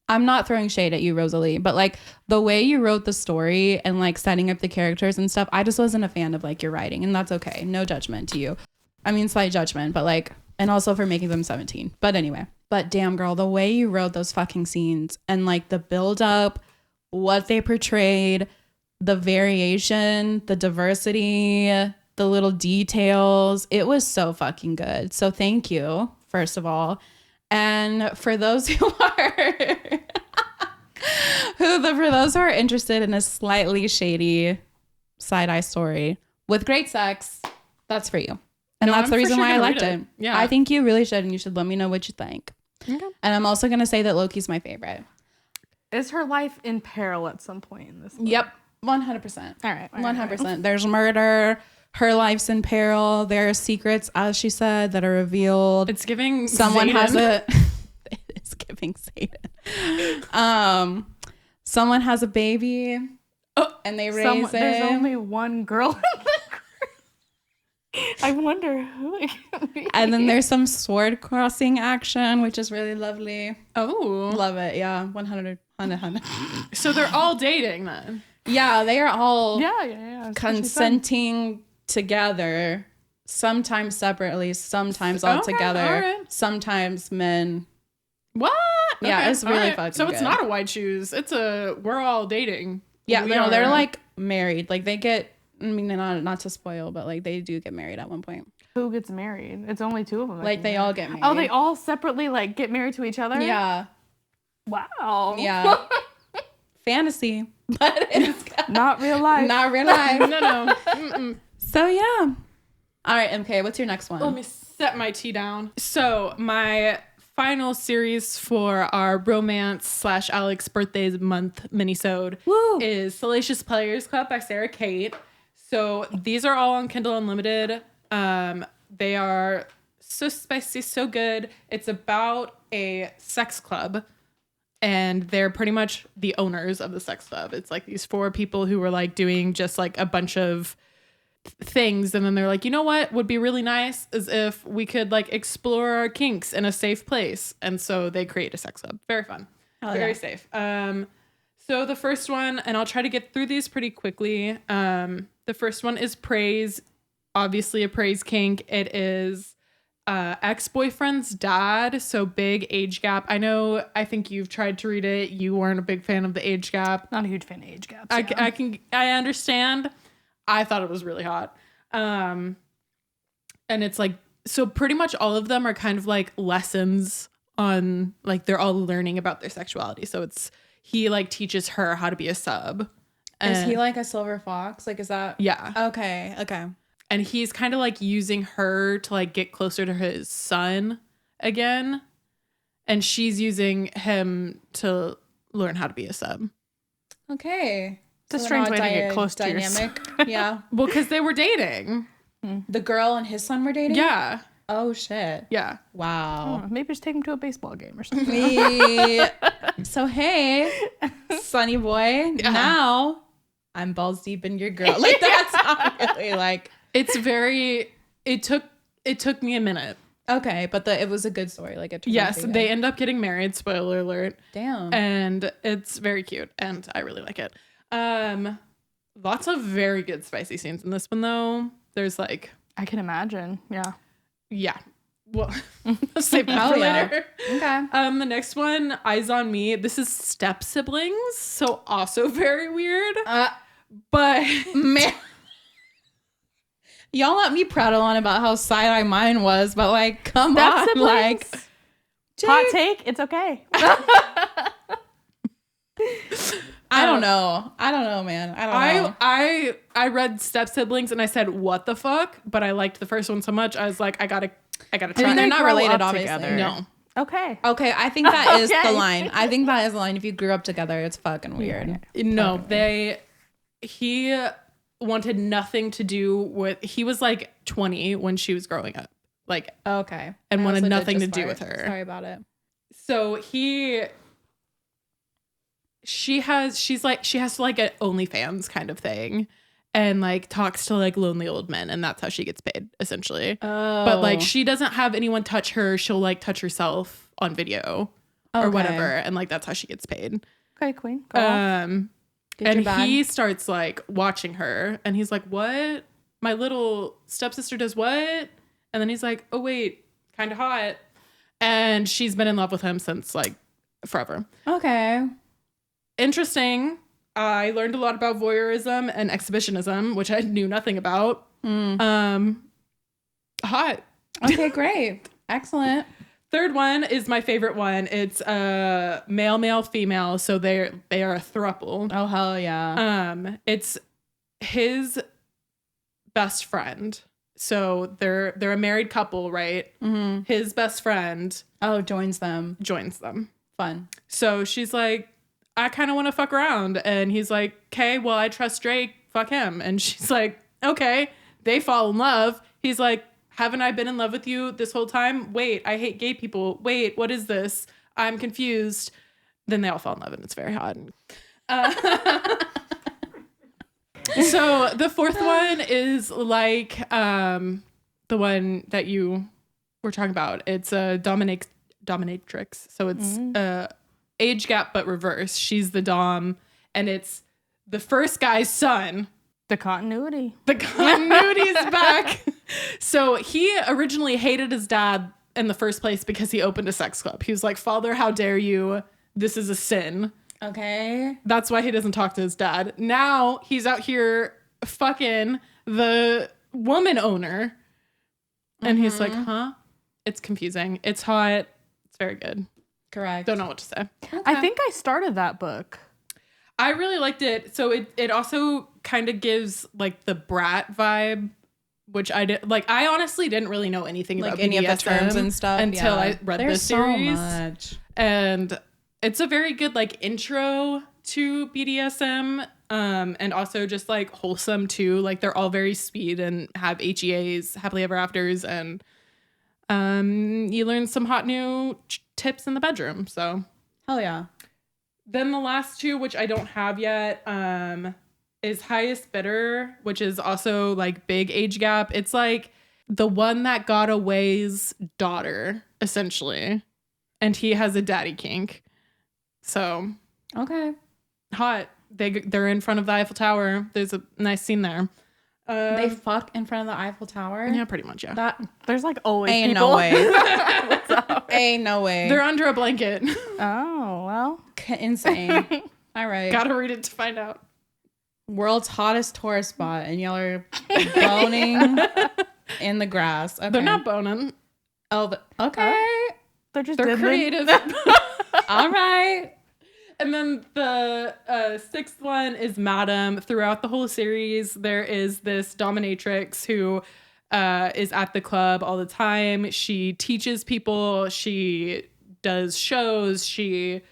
I'm not throwing shade at you, Rosalie, but like the way you wrote the story and like setting up the characters and stuff, I just wasn't a fan of like your writing, and that's okay. No judgment to you. I mean, slight judgment, but like, and also for making them 17. But anyway, but damn girl, the way you wrote those fucking scenes and like the build up, what they portrayed, the variation, the diversity, the little details, it was so fucking good. So thank you, first of all. And for those who are for those who are interested in a slightly shady side-eye story with great sex, that's for you. And that's the reason why I liked it. Yeah. I think you really should, and you should let me know what you think. Okay. And I'm also going to say that Loki's my favorite. Is her life in peril at some point in this book? Yep. 100%. All right. 100%. There's murder. Her life's in peril. There are secrets, as she said, that are revealed. It's giving Someone Zayden. has a... It is giving Satan. Someone has a baby. And they raise it. There's only one girl in the group. I wonder who it can be. And then there's some sword crossing action, which is really lovely. Oh. Love it. Yeah. 100. So they're all dating then. Yeah, they are all Yeah. That's what she said. consenting together, sometimes separately, sometimes all Okay, together, all right. sometimes men. What? Yeah, it's all really fucking So it's good. not a white shoes. It's a we're all dating. Yeah, We no, they're are- like married. Like they get, I mean, not to spoil, but like they do get married at one point. Who gets married? It's only 2 of them. that Like get they married. all get married. Oh, they all separately like get married to each other? Yeah, Wow. yeah. Fantasy, but it's Not real life. not real life. No. Mm-mm. So yeah. All right, MK, what's your next one? Let me set my tea down. So my final series for our romance/Alex birthday month minisode Woo. is Salacious Players Club by Sarah Kate. So these are all on Kindle Unlimited. They are so spicy, so good. It's about a sex club, and they're pretty much the owners of the sex club. It's like these 4 people who were like doing just like a bunch of things, and then they're like, you know what would be really nice is if we could like explore our kinks in a safe place, and so they create a sex club. Very fun. Hell Very yeah. safe. So the first one, and I'll try to get through these pretty quickly. The first one is praise. Obviously a praise kink. It is ex-boyfriend's dad, so big age gap. I think you've tried to read it. You weren't a big fan of the age gap. Not a huge fan of age gaps. I understand. I thought it was really hot. And it's like, so pretty much all of them are kind of like lessons on, like, they're all learning about their sexuality. So he like teaches her how to be a sub. Is he like a silver fox? Like, is that? Yeah. Okay. And he's kind of like using her to like get closer to his son again. And she's using him to learn how to be a sub. Okay. It's a strange way to get close to your dynamic. Yeah. Well, because they were dating. The girl and his son were dating? Yeah. Oh, shit. Yeah. Wow. Oh, maybe just take him to a baseball game or something. So, hey, Sonny boy, now I'm balls deep in your girl. Like, that's not really like... It took me a minute. Okay, but it was a good story. Like, it turned out Yes, to be they good. end up getting married, spoiler alert. Damn. And it's very cute, and I really like it. Lots of very good spicy scenes in this one, though. There's like... I can imagine. Yeah. Well, I'll save that Hell for yeah. later. Okay. The next one, Eyes on Me. This is step siblings, so also very weird. But Man. Y'all let me prattle on about how side-eye mine was, but like, come Step on. siblings? Like, Hot take. It's okay. I don't know. I don't know, man. I don't know. I read Step Siblings and I said, what the fuck? But I liked the first one so much. I was like, I gotta try. I mean, they're not grow related, up obviously. together. No. Okay. Okay, I think that is Okay. the line. I think that is the line. If you grew up together, it's fucking weird. No, he wanted nothing to do with, he was like 20 when she was growing up. Like, Okay. and I wanted also did nothing just to do fart. with her. Sorry about it. So she has like an OnlyFans kind of thing and like talks to like lonely old men and that's how she gets paid essentially. Oh. But like she doesn't have anyone touch her. She'll like touch herself on video or whatever. And like that's how she gets paid. Okay, queen. Go on. Get your And bag. he starts like watching her and he's like, what? My little stepsister does what? And then he's like, oh wait, kind of hot. And she's been in love with him since like forever. Okay. Interesting. I learned a lot about voyeurism and exhibitionism, which I knew nothing about. Hot. Okay, great. Excellent. Third one is my favorite one. It's male, male, female. So they are a throuple. Oh, hell yeah. It's his best friend. So they're a married couple, right? Mm-hmm. His best friend Joins them. joins them. Fun. So she's like, I kind of want to fuck around. And he's like, okay, well, I trust Drake. Fuck him. And she's like, okay. They fall in love. He's like, haven't I been in love with you this whole time? Wait, I hate gay people. Wait, what is this? I'm confused. Then they all fall in love and it's very hot. So the fourth one is like the one that you were talking about. It's a dominatrix. So it's age gap but reverse. She's the dom and it's the first guy's son. The continuity. The continuity is back. So he originally hated his dad in the first place because he opened a sex club. He was like, Father, how dare you? This is a sin. Okay. That's why he doesn't talk to his dad. Now he's out here fucking the woman owner. And he's like, huh? It's confusing. It's hot. It's very good. Correct. Don't know what to say. Okay. I think I started that book. I really liked it. So it also kind of gives like the brat vibe, which I did like. I honestly didn't really know anything like about any BDSM of the terms and stuff until I read There's this series. So much. And it's a very good like intro to BDSM, and also just like wholesome too. Like they're all very sweet and have HEAs, happily ever afters, and you learn some hot new tips in the bedroom. So Hell yeah. then the last two, which I don't have yet, is Highest Bidder, which is also like big age gap. It's like the one that got away's daughter, essentially. And he has a daddy kink. So Okay. hot. They're in front of the Eiffel Tower. There's a nice scene there. They fuck in front of the Eiffel Tower. Yeah, pretty much, yeah. That There's like always ain't people. no way. Ain't no way. They're under a blanket. Oh, well. Insane. All right. Gotta read it to find out. World's hottest tourist spot, and y'all are boning in the grass. Okay. They're not boning. Okay. They're just They're diddling. creative. All right. And then the sixth one is Madam. Throughout the whole series, there is this dominatrix who is at the club all the time. She teaches people. She does shows. She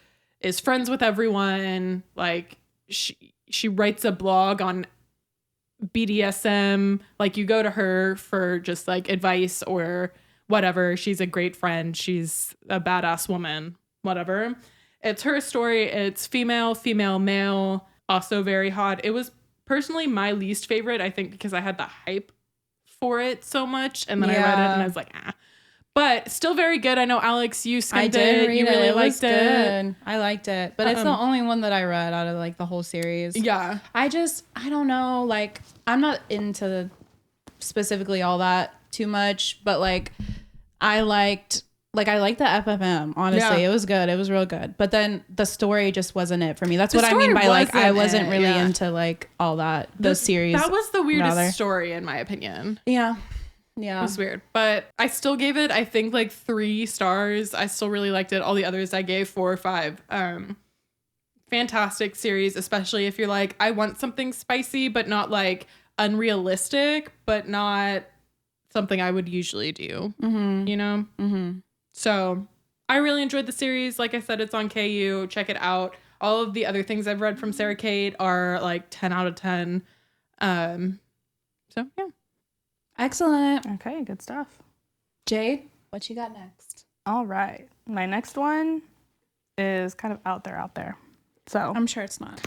is friends with everyone. Like she writes a blog on BDSM. Like you go to her for just like advice or whatever. She's a great friend. She's a badass woman. Whatever. It's her story. It's female, male, also very hot. It was personally my least favorite, I think, because I had the hype for it so much. And then I read it and I was like, ah. But still very good. I know, Alex, you skimmed it. You really liked it. Good. I liked it. But it's the only one that I read out of like the whole series. Yeah. I don't know. Like, I'm not into specifically all that too much, but like, I liked the FFM, honestly. Yeah. It was good. It was real good. But then the story just wasn't it for me. That's The what I mean by story like, I wasn't wasn't it, really yeah. into like all that, the series. That was the weirdest rather. story, in my opinion. Yeah. It Yeah. was weird. But I still gave it, I think, like 3 stars. I still really liked it. All the others I gave 4 or 5. fantastic series, especially if you're like, I want something spicy, but not like unrealistic, but not something I would usually do, you know? So I really enjoyed the series. Like I said, it's on KU. Check it out. All of the other things I've read from Sarah Kate are like 10 out of 10. So yeah. Excellent. Okay, good stuff. Jade, what you got next? All right. My next one is kind of out there. So I'm sure it's not.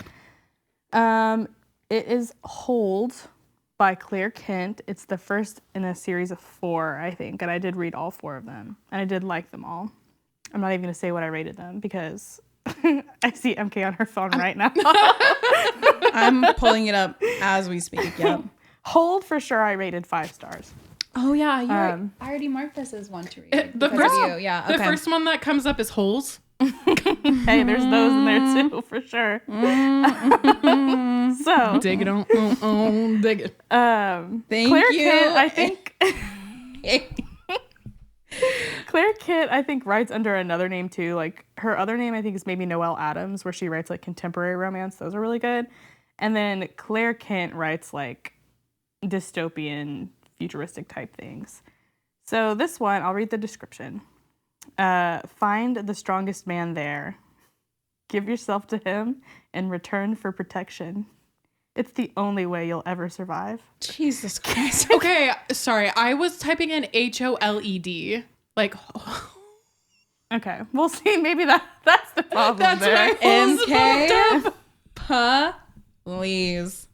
it is Hold by Claire Kent. It's the first in a series of 4, I think, and I did read all 4 of them, and I did like them all. I'm not even going to say what I rated them because I see MK on her phone right now. I'm pulling it up as we speak. Yep. Hold, for sure, I rated 5 stars. Oh yeah, I already marked this as one to read. The because first, of you. Yeah, the first one that comes up is Holes. Hey, there's those in there too, for sure. So Dig it on, dig it. Thank Claire you. Kent, I think Claire Kent, I think, writes under another name too. Like her other name, I think, is maybe Noelle Adams, where she writes like contemporary romance. Those are really good. And then Claire Kent writes like dystopian, futuristic type things. So this one, I'll read the description. Find the strongest man there. Give yourself to him in return for protection. It's the only way you'll ever survive. Jesus Christ. Okay, sorry. I was typing in HOLED. Like, Okay, we'll see. Maybe that's the problem. that's there. right. MK, please.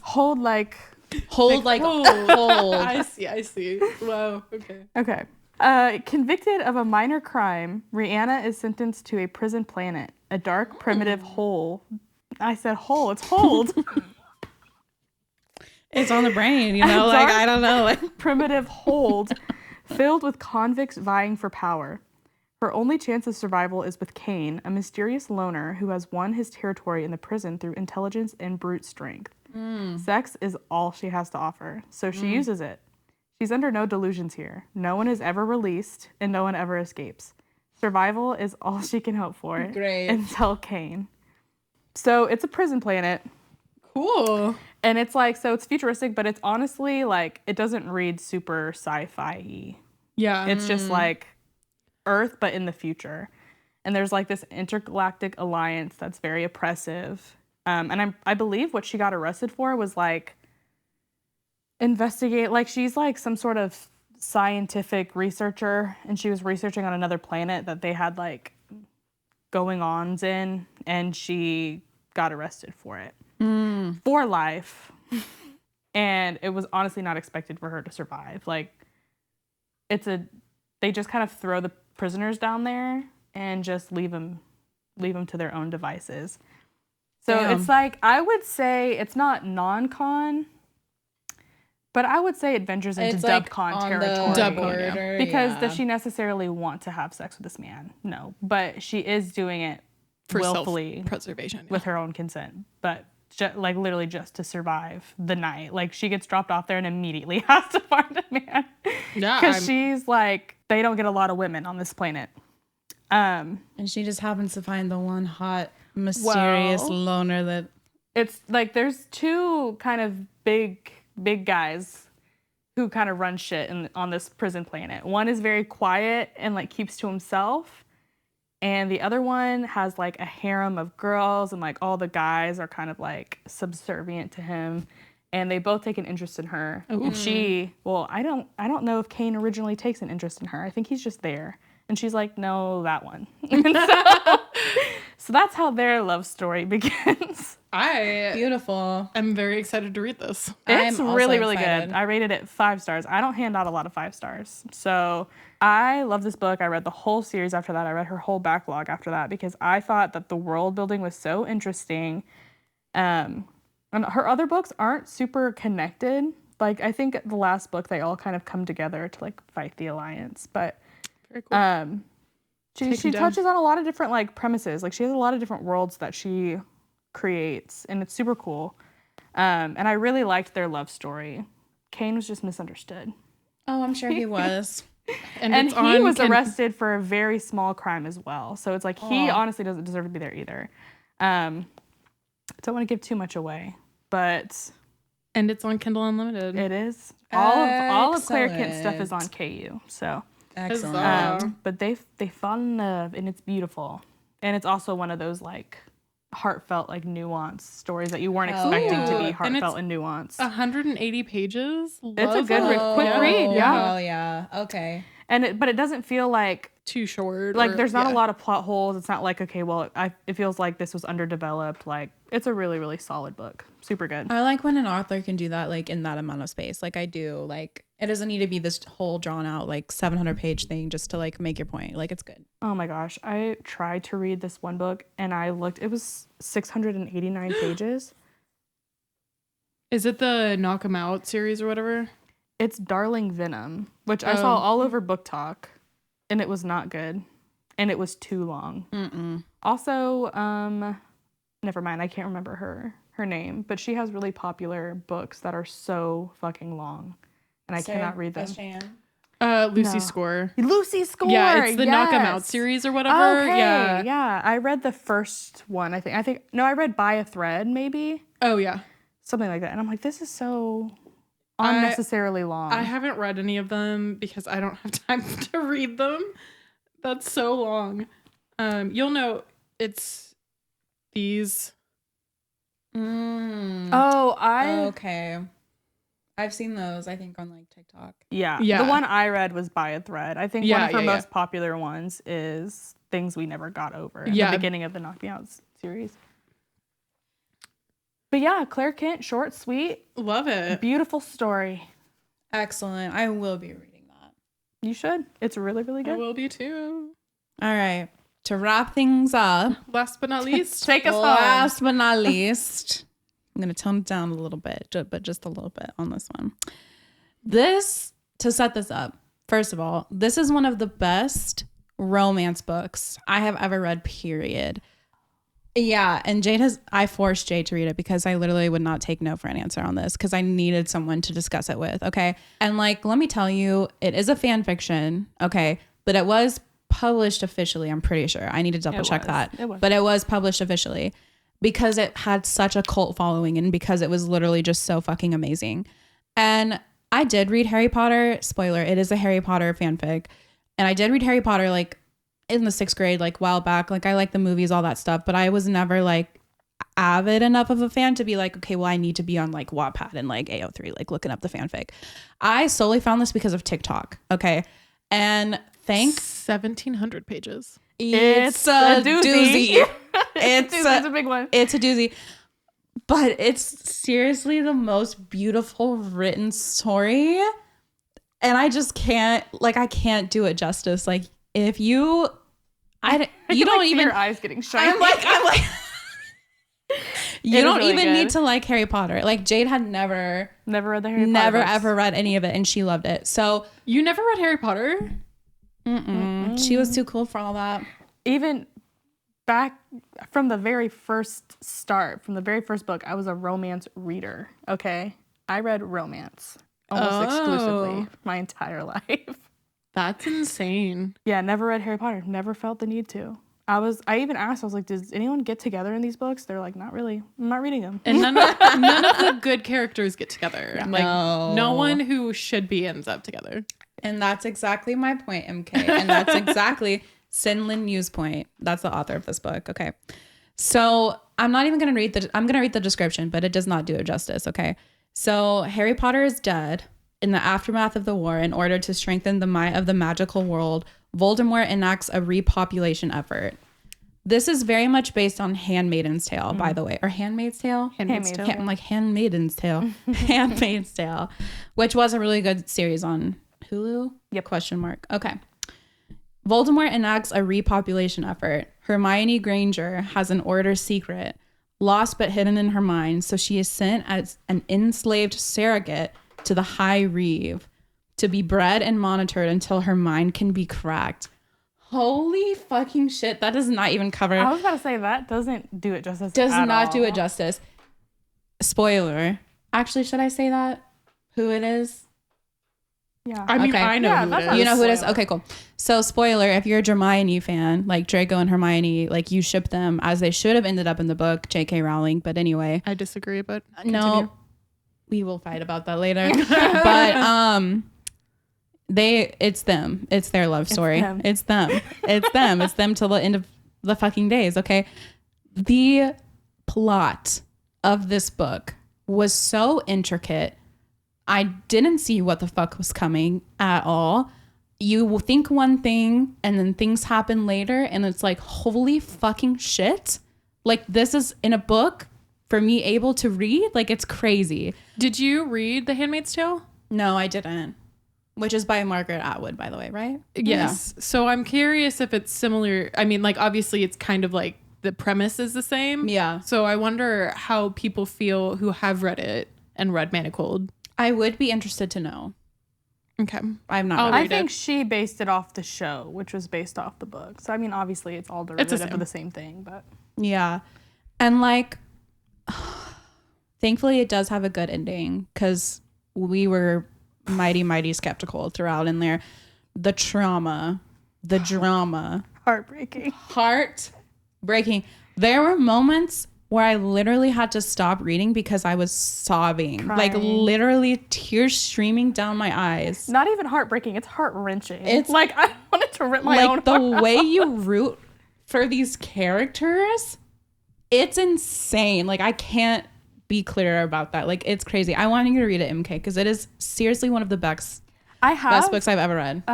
Hold like. Hold like Hold. hold. I see. Wow. Okay. Okay. Convicted of a minor crime, Rihanna is sentenced to a prison planet, a dark, primitive hole. I said hole. It's hold. It's on the brain, you know? Like, I don't know. Like, Primitive hold filled with convicts vying for power. Her only chance of survival is with Kane, a mysterious loner who has won his territory in the prison through intelligence and brute strength. Sex is all she has to offer, so she uses it. She's under no delusions here. No one is ever released, and no one ever escapes. Survival is all she can hope for. Great. Until Kane. So it's a prison planet. Cool. And it's like, so it's futuristic, but it's honestly like, it doesn't read super sci-fi-y. Yeah. It's just like Earth, but in the future. And there's like this intergalactic alliance that's very oppressive. And I believe what she got arrested for was like, investigate, like she's like some sort of scientific researcher, and she was researching on another planet that they had like going-ons in, and she got arrested for it. For life. And it was honestly not expected for her to survive. Like they just kind of throw the prisoners down there and just leave them to their own devices. So It's like, I would say it's not non-con, but I would say it ventures into it's like dub-con on territory. the Dub border, Because yeah. does she necessarily want to have sex with this man? No. But she is doing it for willfully self-preservation. with her own consent. But like literally just to survive the night. Like she gets dropped off there and immediately has to find a man. Yeah. Because she's like, they don't get a lot of women on this planet. And she just happens to find the one hot, mysterious loner that... It's like there's 2 kind of big guys who kind of run shit on this prison planet. One is very quiet and like keeps to himself. And the other one has like a harem of girls, and like all the guys are kind of like subservient to him. And they both take an interest in her. Ooh. And she, well, I don't know if Kane originally takes an interest in her. I think he's just there. And she's like, no, that one. So that's how their love story begins. Beautiful. I'm very excited to read this. It's I'm also really, really excited. good. I rated it 5 stars. I don't hand out a lot of 5 stars. So I love this book. I read the whole series after that. I read her whole backlog after that because I thought that the world building was so interesting. And her other books aren't super connected. Like, I think the last book, they all kind of come together to like fight the Alliance. But Very cool. she touches on a lot of different like premises. Like she has a lot of different worlds that she creates, and it's super cool. And I really liked their love story. Kane was just misunderstood. Oh, I'm sure he was. And And it's he on was Kin- arrested for a very small crime as well. So it's like he honestly doesn't deserve to be there either. Don't want to give too much away, but And it's on Kindle Unlimited. it is. All of Claire Kent's stuff is on Excellent. KU. So, Excellent. Huzzah. but they fall in love, and it's beautiful. And it's also one of those like heartfelt, like nuanced stories that you weren't expecting to be yeah. And heartfelt and nuanced. 180 pages. It's a good quick Yeah. read, yeah. Oh, yeah. Okay. But it doesn't feel like Too short. like or- there's not yeah. a lot of plot holes. It's not like, okay, well, it feels like this was underdeveloped. Like, it's a really, really solid book. Super good. I like when an author can do that, like, in that amount of space. Like, I do. Like, it doesn't need to be this whole drawn out, like, 700-page thing just to, like, make your point. Like, it's good. Oh my gosh. I tried to read this one book and I looked, it was 689 pages. Is it the Knock 'em Out series or whatever? It's Darling Venom, which I saw all over Book Talk, and it was not good. And it was too long. Also, never mind, I can't remember her name, but she has really popular books that are so fucking long. And I cannot read them. Lucy No. Score. Lucy Score. Yeah, it's the Knock 'em Out yes. series or whatever. Okay, Yeah. yeah. I read the first one. I read By a Thread, maybe Oh yeah. something like that. And I'm like, this is so unnecessarily long. I haven't read any of them because I don't have time to read them. That's so long. You'll know it's these. Okay. I've seen those, I think, on, like, TikTok. Yeah. Yeah. The one I read was By a Thread. I think one Yeah, of her yeah, most popular ones is Things We Never Got Over. At Yeah. the beginning of the Knock Me Out series. But yeah, Claire Kent, short, sweet, Love it. beautiful story. Excellent. I will be reading that. You should. It's really, really I good. will be too. All right. To wrap things up, Last but not least. Take us home. last but not least, I'm going to tone it down a little bit, but just a little bit on this one. To set this up, first of all, this is one of the best romance books I have ever read, period. Yeah, and I forced Jade to read it because I literally would not take no for an answer on this because I needed someone to discuss it with, okay? And, like, let me tell you, it is a fan fiction, okay? But it was published officially, I'm pretty sure. I need to double check that. It was. But it was published officially because it had such a cult following and because it was literally just so fucking amazing. And I did read Harry Potter. Spoiler, it is a Harry Potter fanfic. And I did read Harry Potter, like, in the 6th grade, like, while back. Like, I like the movies, all that stuff. But I was never, like, avid enough of a fan to be like, okay, well, I need to be on, like, Wattpad and, like, AO3, like, looking up the fanfic. I solely found this because of TikTok, okay? And 1,700 pages. it's a doozy. It's a big one. It's a doozy. But it's seriously the most beautiful written story. And I just can't do it justice. Like, if you don't even, your eyes getting shiny. I'm like, you It is don't really even good. need to like Harry Potter. Like, Jade had never Never read the Harry Potter books. ever read any of it, and she loved it. So You never read Harry Potter? she was too cool for all that. Even back from the very first book, I was a romance reader. Okay, I read romance almost exclusively my entire life. That's insane. Yeah, never read Harry Potter. Never felt the need to. I even asked. I was like, "Does anyone get together in these books?" They're like, "Not really. I'm not reading them." And none of the good characters get together. Like No. no one who should be ends up together. And that's exactly my point, MK. And that's exactly Sinlin Yu's point. That's the author of this book. Okay. So I'm not even going to read I'm going to read the description, but it does not do it justice. Okay. So Harry Potter is dead. In the aftermath of the war, in order to strengthen the might of the magical world, Voldemort enacts a repopulation effort. This is very much based on Handmaiden's Tale, by the way. Or Handmaid's Tale? Handmaid's Tale. I'm like Handmaiden's Tale. Handmaid's Tale. Which was a really good series on Hulu? Yep. Question mark. Okay. Voldemort enacts a repopulation effort. Hermione Granger has an order secret, lost but hidden in her mind, so she is sent as an enslaved surrogate to the High Reeve to be bred and monitored until her mind can be cracked. Holy fucking shit. That does not even cover. I was about to say that doesn't do it justice. Does at not all. do it justice. Spoiler. Actually, should I say that? Who it is? Yeah. I mean, Okay. I know Yeah, who that's it not is. You know who it is? spoiler. Okay, cool. So, spoiler, if you're a Hermione fan, like Draco and Hermione, like you ship them as they should have ended up in the book, J.K. Rowling. But anyway, I disagree, but no, continue. we will fight about that later. But it's them. It's their love story. them. It's them. It's them. It's them till the end of the fucking days. Okay. The plot of this book was so intricate. I didn't see what the fuck was coming at all. You will think one thing and then things happen later and it's like, holy fucking shit. Like this is in a book for me able to read. Like it's crazy. Did you read The Handmaid's Tale? No, I didn't. Which is by Margaret Atwood, by the way, right? Yes. So I'm curious if it's similar. I mean, like obviously it's kind of like the premise is the same. Yeah. So I wonder how people feel who have read it and read Manacled. I would be interested to know. Okay. I'm not. I'll read I read think it. she based it off the show, which was based off the book. So I mean, obviously, it's all the derivative same. of the same thing. But Yeah. And like, thankfully, it does have a good ending because we were mighty skeptical throughout in there. The trauma, the drama, heartbreaking. heartbreaking. There were moments where I literally had to stop reading because I was sobbing, like Crying. literally tears streaming down my eyes. Not even heartbreaking. It's heart wrenching. It's- like I wanted to rip my own Like the heart. way you root for these characters, it's insane. Like I can't be clearer about that. Like it's crazy. I want you to read it, MK, because it is seriously one of the best I have books I've ever read.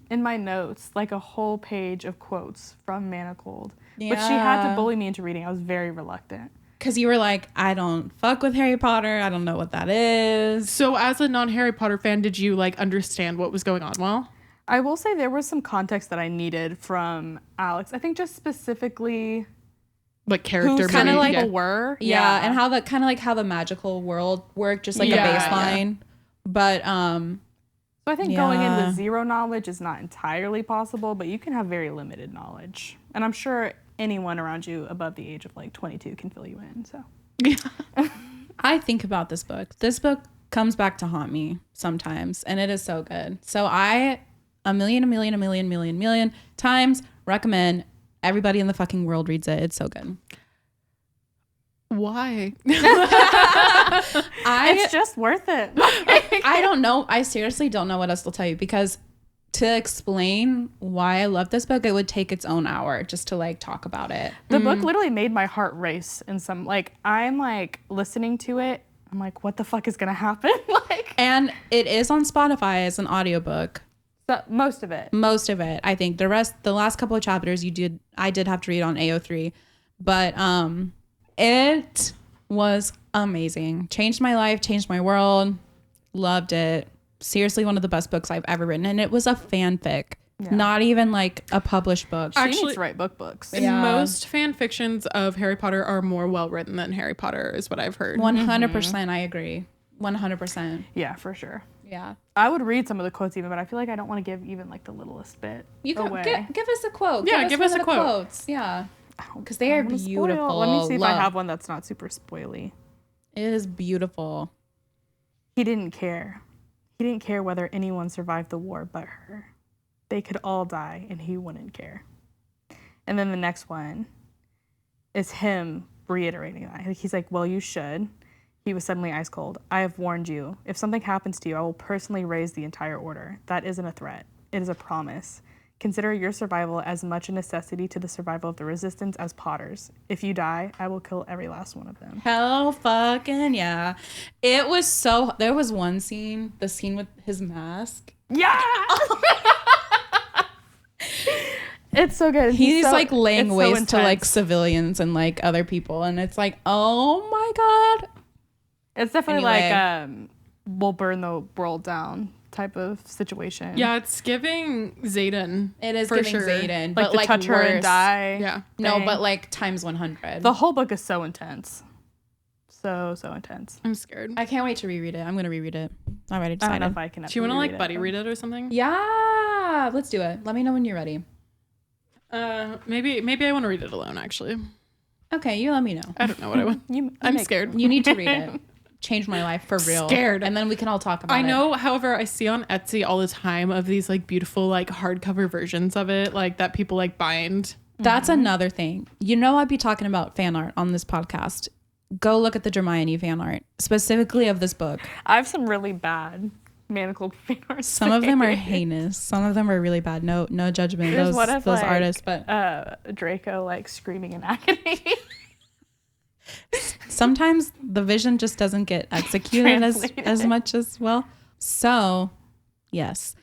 in my notes like a whole page of quotes from Manacled. But she had Yeah. to bully me into reading. I was very reluctant. Because you were like, I don't fuck with Harry Potter. I don't know what that is. So as a non-Harry Potter fan, did you like understand what was going on? Well, I will say there was some context that I needed from Alex. I think just specifically like character who kind of building, like yeah. people were. Yeah, and how the kind of like how the magical world worked, just like Yeah, a baseline. But So I think going in Yeah. with zero knowledge is not entirely possible, but you can have very limited knowledge. And I'm sure anyone around you above the age of like 22 can fill you in. So I think about this book. This book comes back to haunt me sometimes, and it is so good. So I a million times recommend everybody in the fucking world reads it. It's so good. Why? it's just worth it. I don't know. I seriously don't know what else to tell you because to explain why I love this book, it would take its own hour just to like talk about it. The book literally made my heart race in some like I'm like listening to it. I'm like, what the fuck is gonna happen? like And it is on Spotify as an audiobook. most of it. Most of it, I think. The last couple of chapters I did have to read on AO3. But it was amazing. Changed my life, changed my world. Loved it. Seriously, one of the best books I've ever written. And it was a fanfic. Yeah. Not even like a published book. She Actually- needs to write books. Yeah. Most fan fictions of Harry Potter are more well written than Harry Potter, is what I've heard. 100%, I agree. 100%. Yeah, for sure. Yeah. I would read some of the quotes even, but I feel like I don't want to give even like the littlest bit You can away. give us a quote. Yeah, give one us of a the quote. quotes. Yeah. Because they are I'm gonna spoil. beautiful. Let me see if I Love. have one that's not super spoily. It is beautiful. He didn't care. He didn't care whether anyone survived the war but her. They could all die and he wouldn't care. And then the next one is him reiterating that. He's like, well, you should. He was suddenly ice cold. I have warned you. If something happens to you, I will personally raise the entire order. That isn't a threat. It is a promise. Consider your survival as much a necessity to the survival of the resistance as Potter's. If you die, I will kill every last one of them. Hell fucking yeah. It was so, there was one scene, the scene with his mask. Yeah! It's so good. He's so, like laying it's so waste to like intense. civilians and like other people. And it's like, oh my God. It's definitely Anyway. like we'll burn the world down type of situation. Yeah, it's giving Zayden. It is for giving sure. Zayden, like but to like touch her and worse. die. Yeah. No, thing. but like times 100. The whole book is so intense. So intense. I'm scared. I can't wait to reread it. I'm going to reread it. Already I don't know decided. if I can. Do you want to like reread buddy it, read it or something? Yeah, let's do it. Let me know when you're ready. Maybe I want to read it alone. Actually, Okay, you let me know. I don't know what I want. You I'm make- scared. You need to read it. changed my life for real. Scared. And then we can all talk about it. I know, however, I see on Etsy all the time of these like beautiful like hardcover versions of it, like that people like bind. That's another thing. You know, I'd be talking about fan art on this podcast. Go look at the Hermione fan art, specifically of this book. I have some really bad manacled fan art. Some of them are heinous. Some of them are really bad. No judgment. There's Those like, artists, but Draco like screaming in agony. sometimes the vision just doesn't get executed as much as well. So, yes,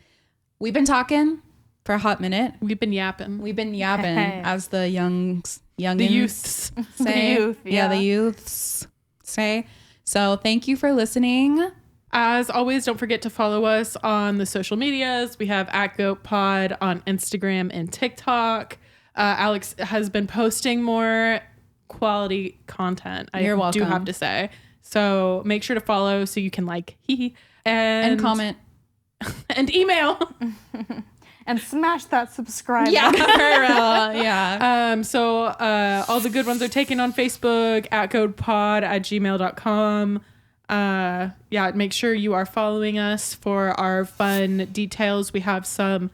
we've been talking for a hot minute. We've been yapping. As the youngins The youths. say. The youth, yeah. The youths say. So thank you for listening. As always, don't forget to follow us on the social medias. We have @GoatPod on Instagram and TikTok. Alex has been posting more quality content. You're welcome. do have to say. So make sure to follow so you can like And comment. and email. And smash that subscribe Yeah. button. Yeah. So all the good ones are taken on Facebook @GoatPod@gmail.com. Make sure you are following us for our fun details. We have some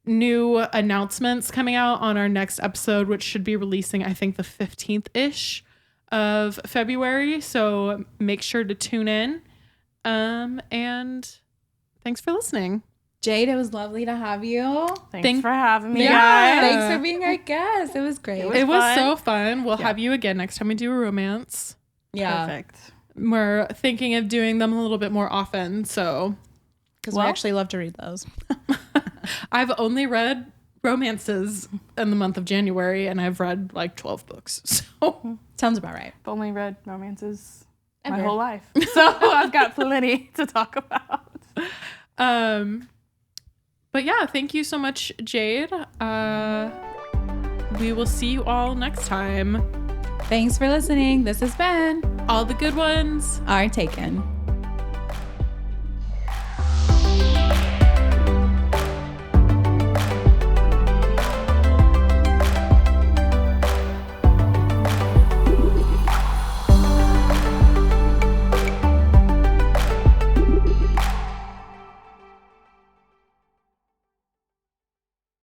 new announcements coming out on our next episode, which should be releasing, I think, the 15th-ish of February. So make sure to tune in. And thanks for listening. Jade, it was lovely to have you. Thanks for having me, Yeah. guys. Thanks for being our guest. It was great. It was fun. so fun. We'll have you again next time we do a romance. Yeah. Perfect. We're thinking of doing them a little bit more often. So Because we actually love to read those. I've only read romances in the month of January, and I've read like 12 books. So Sounds about right. I've only read romances my Ever. whole life. So I've got plenty to talk about. but yeah, thank you so much, Jade. We will see you all next time. Thanks for listening. This has been All the good ones Are Taken.